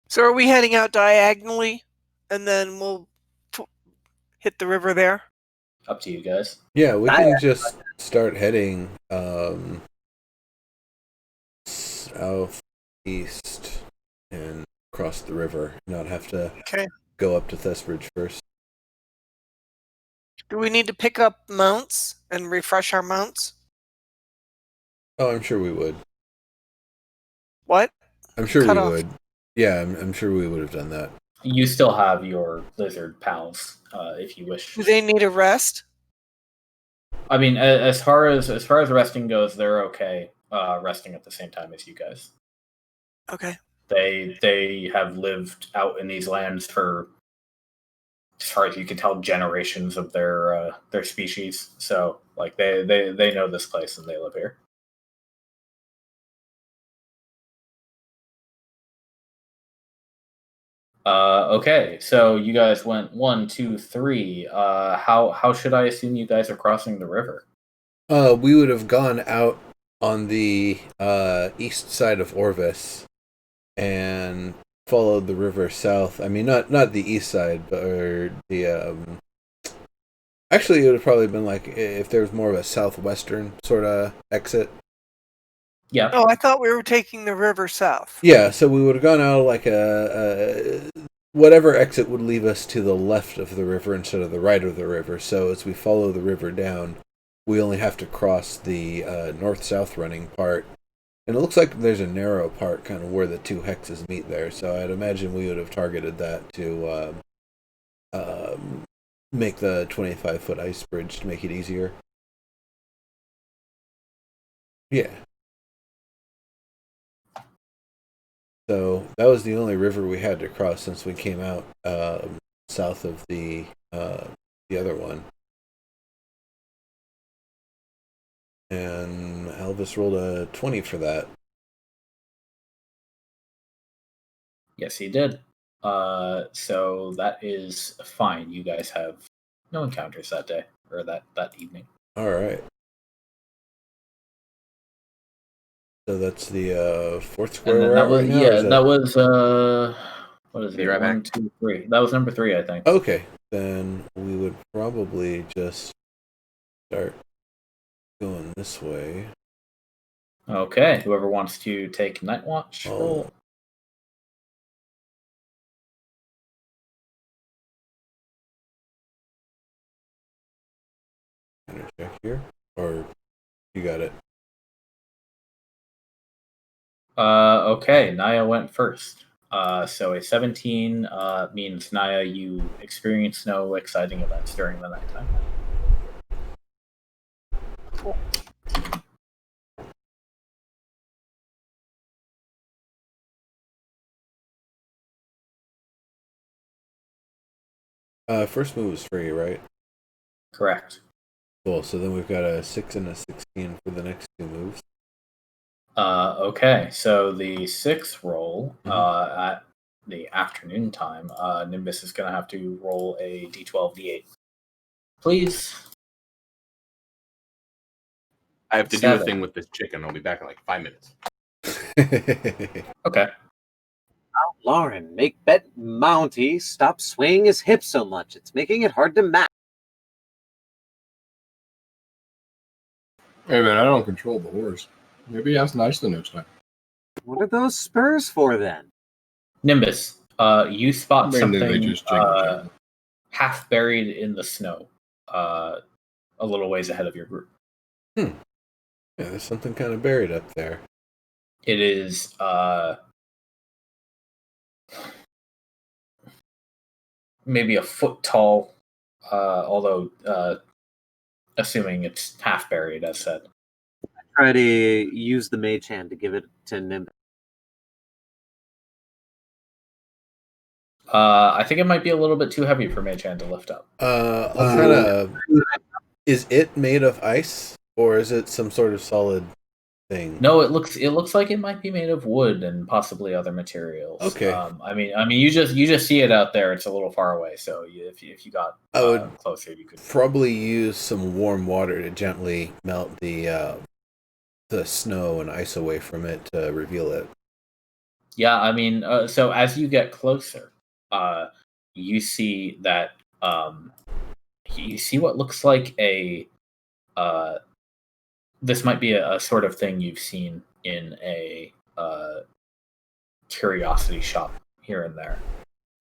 So are we heading out diagonally, and then we'll hit the river there? Up to you guys. Yeah, we can just start heading southeast and cross the river. Not have to go up to Thesbridge first. Do we need to pick up mounts and refresh our mounts? Oh, I'm sure we would. What? I'm sure we would. Yeah, I'm sure we would have done that. You still have your lizard pals, if you wish. Do they need a rest? I mean, as far as resting goes, they're okay resting at the same time as you guys. Okay. They have lived out in these lands for, as far as you can tell, generations of their species. So, like, they know this place and they live here. Okay, so you guys went 1, 2, 3. How should I assume you guys are crossing the river? We would have gone out on the east side of Orvis and followed the river south. I mean, not the east side, but the actually, it would have probably been like if there was more of a southwestern sort of exit. Yeah. Oh, I thought we were taking the river south. Yeah, so we would have gone out like a whatever exit would leave us to the left of the river instead of the right of the river. So as we follow the river down, we only have to cross the north-south running part. And it looks like there's a narrow part kind of where the two hexes meet there. So I'd imagine we would have targeted that to make the 25-foot ice bridge to make it easier. Yeah. So that was the only river we had to cross since we came out south of the other one. And Elvis rolled a 20 for that. Yes, he did. So that is fine. You guys have no encounters that day or that evening. All right. So that's the fourth square. That was that was what is it? Right 1, 2, 3. That was number 3, I think. Okay, then we would probably just start going this way. Okay, whoever wants to take Night Watch, roll. Check here, or you got it. Okay, Naya went first. So a 17 means, Naya, you experience no exciting events during the nighttime. Cool. First move is free, right? Correct. Cool, so then we've got a 6 and a 16 for the next two moves. Okay, so the 6th roll at the afternoon time, Nimbus is going to have to roll a d12, d8. Please. I have to do a thing with this chicken. I'll be back in like 5 minutes. Okay. Lauren, make bet Mountie stop swaying his hips so much. It's making it hard to match. Hey man, I don't control the horse. Maybe ask nice the next time. What are those spurs for then? Nimbus, you spot Maybe they something just jingle. half buried in the snow, a little ways ahead of your group. Yeah, there's something kind of buried up there. It is maybe a foot tall, although assuming it's half buried, as said. Try to use the mage hand to give it to Nimbus. I think it might be a little bit too heavy for mage hand to lift up. I'll try to. Is it made of ice, or is it some sort of solid thing? No, it looks like it might be made of wood and possibly other materials. Okay. I mean, you just see it out there. It's a little far away, so if you got closer, you could probably use some warm water to gently melt the snow and ice away from it to reveal it. Yeah, I mean, so as you get closer, you see that you see what looks like a this might be a sort of thing you've seen in a curiosity shop here and there,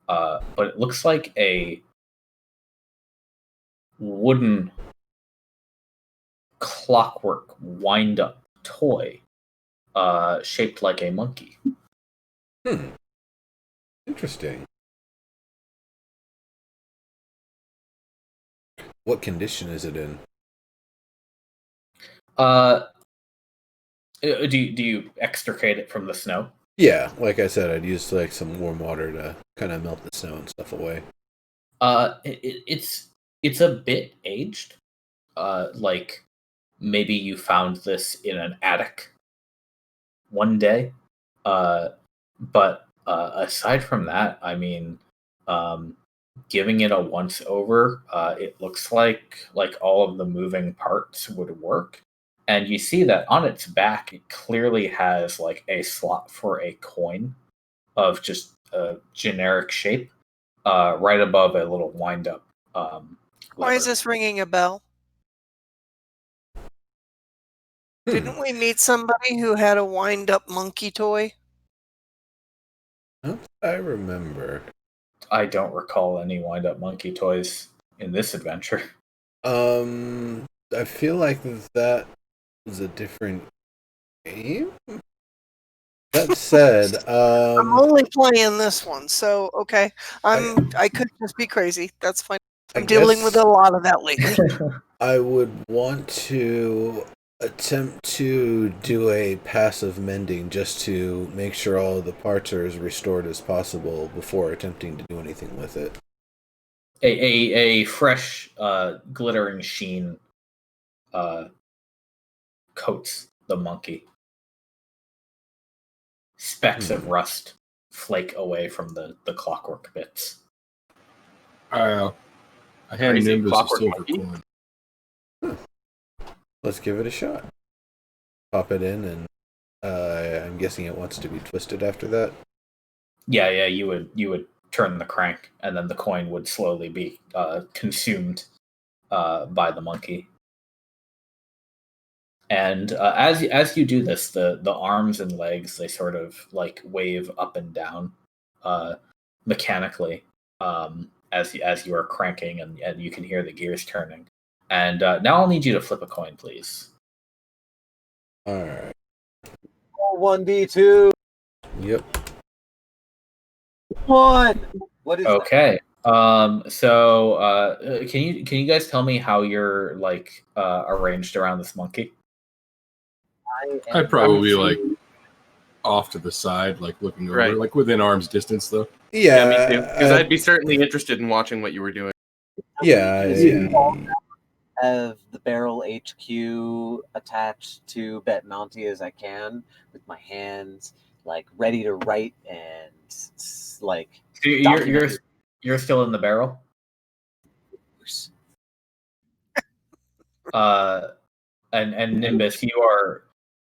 but it looks like a wooden clockwork wind-up toy shaped like a monkey. Interesting. What condition is it in? Do you extricate it from the snow? Yeah, like I said, I'd use like some warm water to kind of melt the snow and stuff away. It's a bit aged. Like maybe you found this in an attic one day. But aside from that, I mean, giving it a once over, it looks like all of the moving parts would work. And you see that on its back, it clearly has like a slot for a coin of just a generic shape, right above a little wind up. Why is this ringing a bell? Didn't we meet somebody who had a wind-up monkey toy? I remember. I don't recall any wind-up monkey toys in this adventure. I feel like that was a different game. That said, I'm only playing this one, so okay. I could just be crazy. That's fine. I'm dealing with a lot of that lately. I would want to attempt to do a passive mending just to make sure all of the parts are as restored as possible before attempting to do anything with it. A fresh glittering sheen coats the monkey. Specks of rust flake away from the clockwork bits. I hand Nimbus a silver coin. Let's give it a shot. Pop it in, and I'm guessing it wants to be twisted after that. Yeah, you would turn the crank, and then the coin would slowly be consumed by the monkey. And as you do this, the arms and legs, they sort of like wave up and down mechanically as you are cranking, and you can hear the gears turning. And now I'll need you to flip a coin, please. All right. 1d2. Yep. 1. What is okay? So can you guys tell me how you're like arranged around this monkey? I'd probably like off to the side, like looking over, like within arm's distance, though. Yeah, me too. Because I'd be certainly interested in watching what you were doing. Yeah. Have the barrel HQ attached to Bet Mounty as I can, with my hands like ready to write and like. So you're still in the barrel. And Nimbus,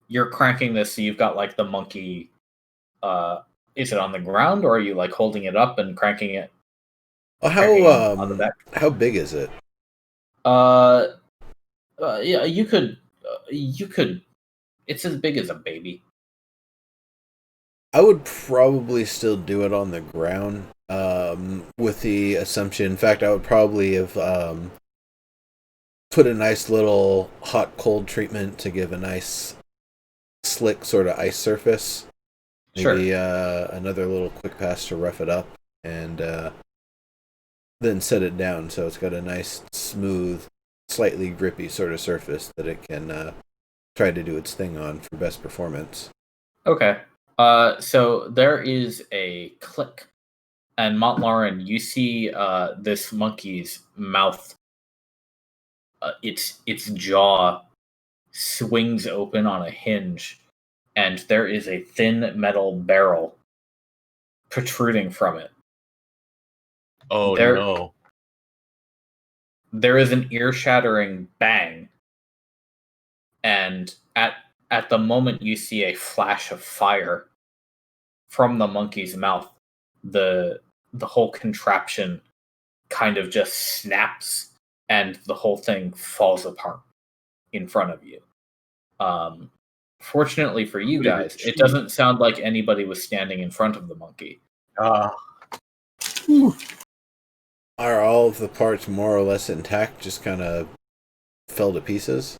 you're cranking this, so you've got like the monkey. Is it on the ground, or are you like holding it up and cranking it? How big is it? Yeah, you could. It's as big as a baby. I would probably still do it on the ground, with the assumption. In fact, I would probably have put a nice little hot-cold treatment to give a nice slick sort of ice surface. Maybe another little quick pass to rough it up, and then set it down so it's got a nice, smooth, slightly grippy sort of surface that it can try to do its thing on for best performance. Okay. So there is a click, and Montlaurent, you see this monkey's mouth, its jaw swings open on a hinge, and there is a thin metal barrel protruding from it. Oh no. There is an ear-shattering bang, and at the moment you see a flash of fire from the monkey's mouth, the whole contraption kind of just snaps, and the whole thing falls apart in front of you. Fortunately for you guys, it doesn't sound like anybody was standing in front of the monkey. Are all of the parts more or less intact? Just kind of fell to pieces?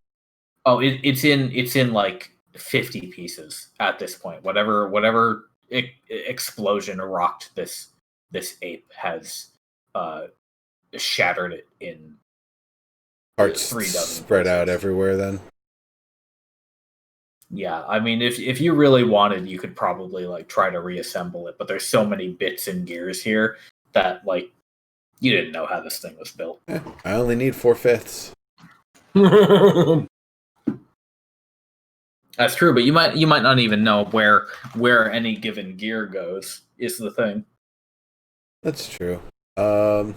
Oh, it's in like 50 pieces at this point. Whatever explosion rocked this ape has shattered it in parts 3 dozen spread pieces. Out everywhere. Then, yeah, I mean, if you really wanted, you could probably like try to reassemble it, but there's so many bits and gears here that like you didn't know how this thing was built. I only need 4/5. That's true, but you might not even know where any given gear goes. Is the thing. That's true. I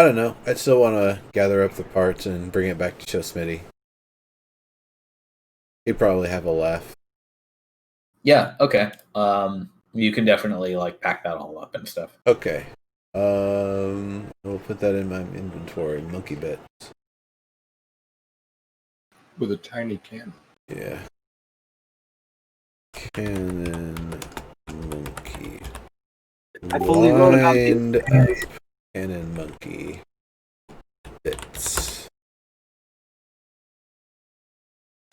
don't know. I still want to gather up the parts and bring it back to show Smitty. He'd probably have a laugh. Yeah. Okay. You can definitely like pack that all up and stuff. Okay. We'll put that in my inventory. Monkey bits. With a tiny cannon. Yeah. Cannon monkey. I fully wrote about up cannon monkey bits.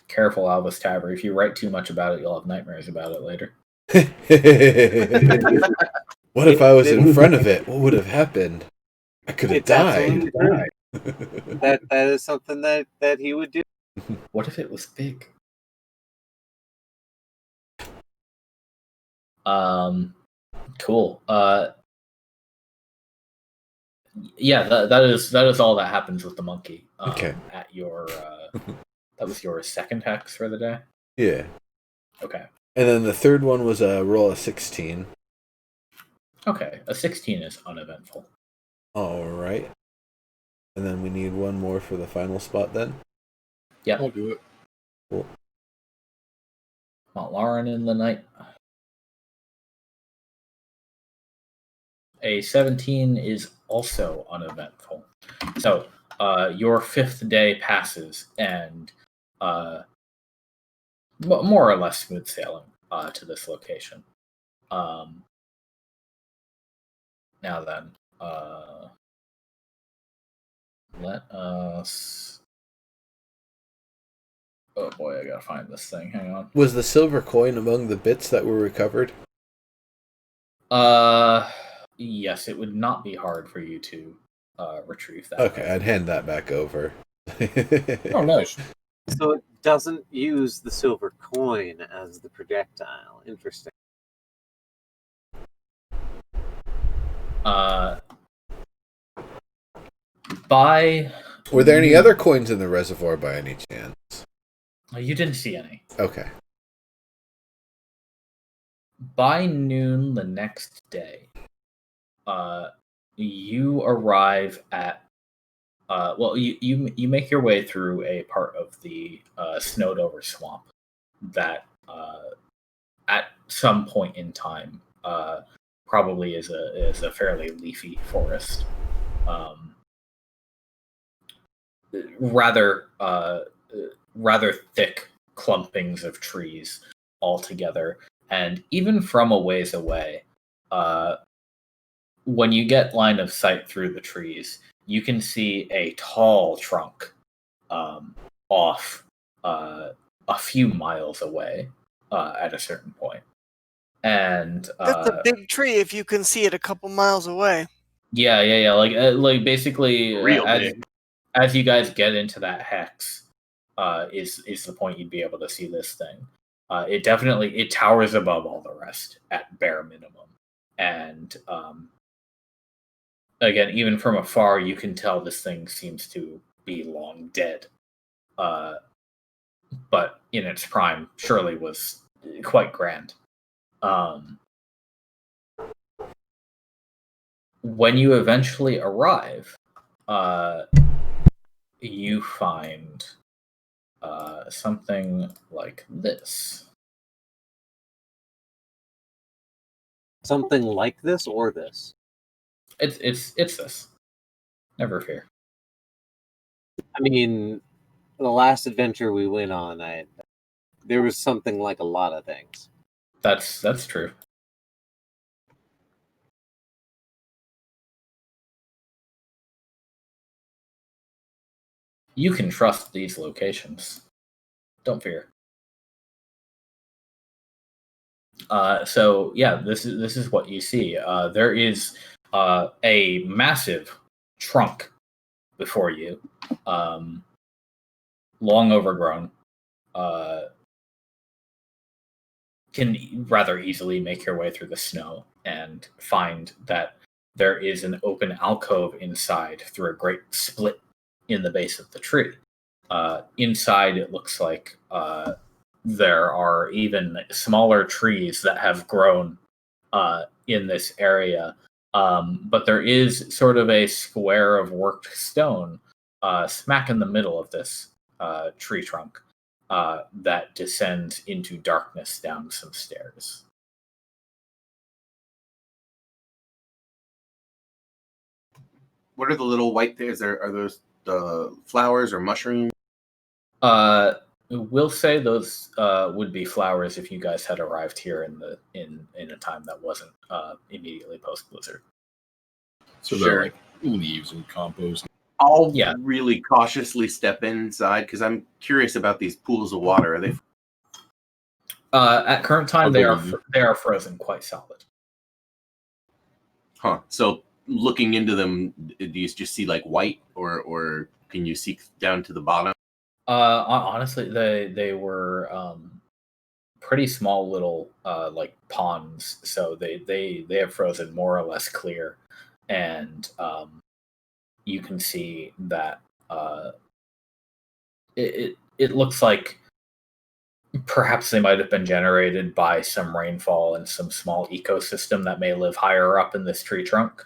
Careful, Albus Tabber. If you write too much about it, you'll have nightmares about it later. What if I was in front of it? What would have happened? I could have died. That is something that he would do. What if it was big? Cool. Yeah, that is all that happens with the monkey. Okay. At your that was your second hex for the day? Yeah. Okay. And then the third one was a roll of 16. Okay, a 16 is uneventful. All right. And then we need one more for the final spot then? Yeah. I'll do it. Cool. Mount Lauren in the night. A 17 is also uneventful. So, your 5th day passes, and more or less smooth sailing to this location. Now then, let us... Oh boy, I gotta find this thing. Hang on. Was the silver coin among the bits that were recovered? Yes, it would not be hard for you to retrieve that. Okay, I'd hand that back over. Oh, nice. So it doesn't use the silver coin as the projectile. Interesting. Were there any other coins in the reservoir by any chance? You didn't see any. Okay. By noon the next day, you arrive at you make your way through a part of the snowed over swamp that at some point in time probably is a fairly leafy forest. Rather thick clumpings of trees all together, and even from a ways away, when you get line of sight through the trees, you can see a tall trunk off a few miles away at a certain point. And that's a big tree if you can see it a couple miles away. Yeah. Like basically, Real big. As you guys get into that hex, is the point you'd be able to see this thing. It towers above all the rest at bare minimum, and again, even from afar, you can tell this thing seems to be long dead. but in its prime, surely was quite grand. When you eventually arrive, you find something like this. Something like this or this? It's this. Never fear. I mean, the last adventure we went on, there was something like a lot of things. That's true. You can trust these locations. Don't fear. So yeah, this is what you see. There is a massive trunk before you, long overgrown. Can rather easily make your way through the snow and find that there is an open alcove inside through a great split in the base of the tree. Inside, it looks like there are even smaller trees that have grown in this area. But there is sort of a square of worked stone smack in the middle of this tree trunk that descends into darkness down some stairs. What are the little white things? Are those the flowers or mushrooms? We'll say those would be flowers if you guys had arrived here in a time that wasn't immediately post blizzard. So they're like leaves and compost. I'll really cautiously step inside because I'm curious about these pools of water. Are they? At current time, they are frozen quite solid. Huh. So looking into them, do you just see like white, or can you see down to the bottom? Honestly, they were pretty small little like ponds, so they have frozen more or less clear, and you can see that it looks like perhaps they might have been generated by some rainfall and some small ecosystem that may live higher up in this tree trunk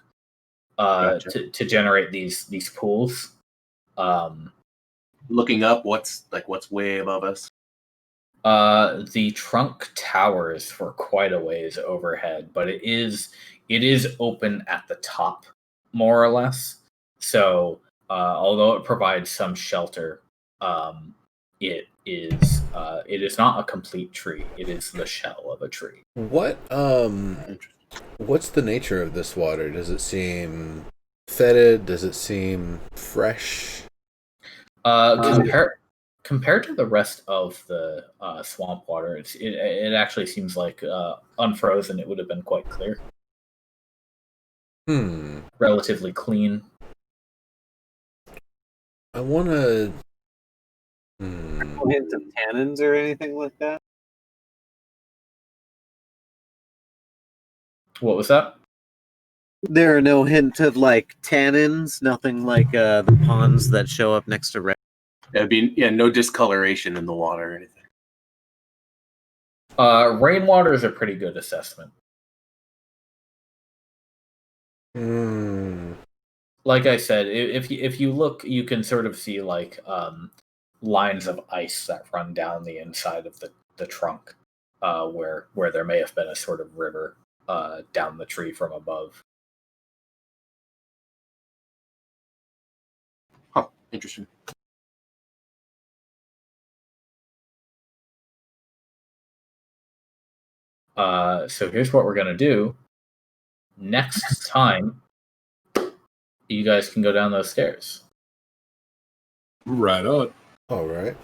to generate these pools. Looking up, what's way above us? The trunk towers for quite a ways overhead, but it is open at the top, more or less. So, although it provides some shelter, it is not a complete tree. It is the shell of a tree. What's the nature of this water? Does it seem fetid? Does it seem fresh? Compared to the rest of the swamp water, it actually seems like unfrozen. It would have been quite clear. Relatively clean. I want to. No hint of tannins or anything like that? What was that? There are no hint of like tannins, nothing like the ponds that show up next to red. It'd be no discoloration in the water or anything. Rainwater is a pretty good assessment. Like I said, if you look, you can sort of see like lines of ice that run down the inside of the trunk, where there may have been a sort of river down the tree from above. Huh. Interesting. So here's what we're gonna do. Next time, you guys can go down those stairs. Right on. All right.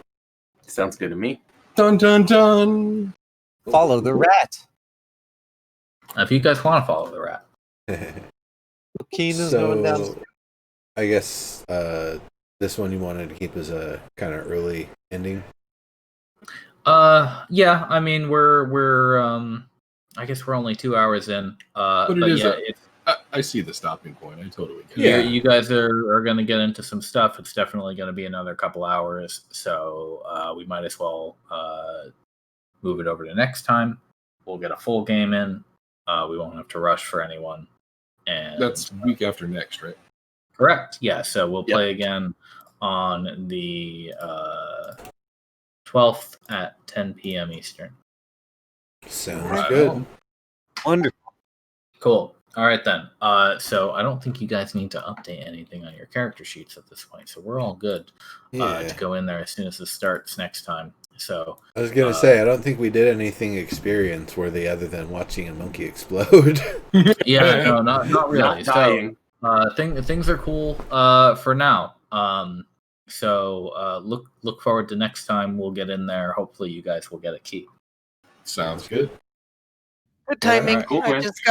Sounds good to me. Dun dun dun. Follow the rat. If you guys want to follow the rat. Keen is going down. I guess this one you wanted to keep as a kind of early ending. Yeah. I mean, we're I guess we're only 2 hours in. But it is I see the stopping point. I totally get Yeah, it. you guys are going to get into some stuff. It's definitely going to be another couple hours, so we might as well move it over to next time. We'll get a full game in. We won't have to rush for anyone. And that's week after next, right? Correct. Yeah. So we'll play again on the 12th at 10 p.m. Eastern. Sounds good. Wonderful. Cool. All right then. So I don't think you guys need to update anything on your character sheets at this point. So we're all good to go in there as soon as this starts next time. So I was gonna say I don't think we did anything experience worthy other than watching a monkey explode. Yeah, no, not really. Not dying. So things are cool for now. So look forward to next time. We'll get in there. Hopefully you guys will get a key. Sounds good. Good timing. Right. Cool, I man. just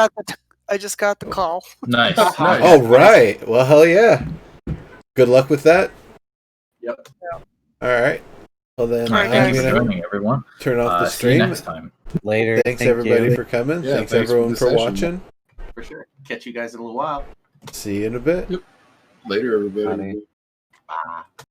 got the call. Nice. Nice. Oh right. Well, hell yeah. Good luck with that. Yep. All right. Well then, All right, Thank guys. you for joining, everyone. turn off the See you stream. next time. Later. Thanks Thank everybody you. for coming. Yeah, thanks thanks for everyone the for session. watching. For sure. Catch you guys in a little while. See you in a bit. Later, everybody. Bye. Bye.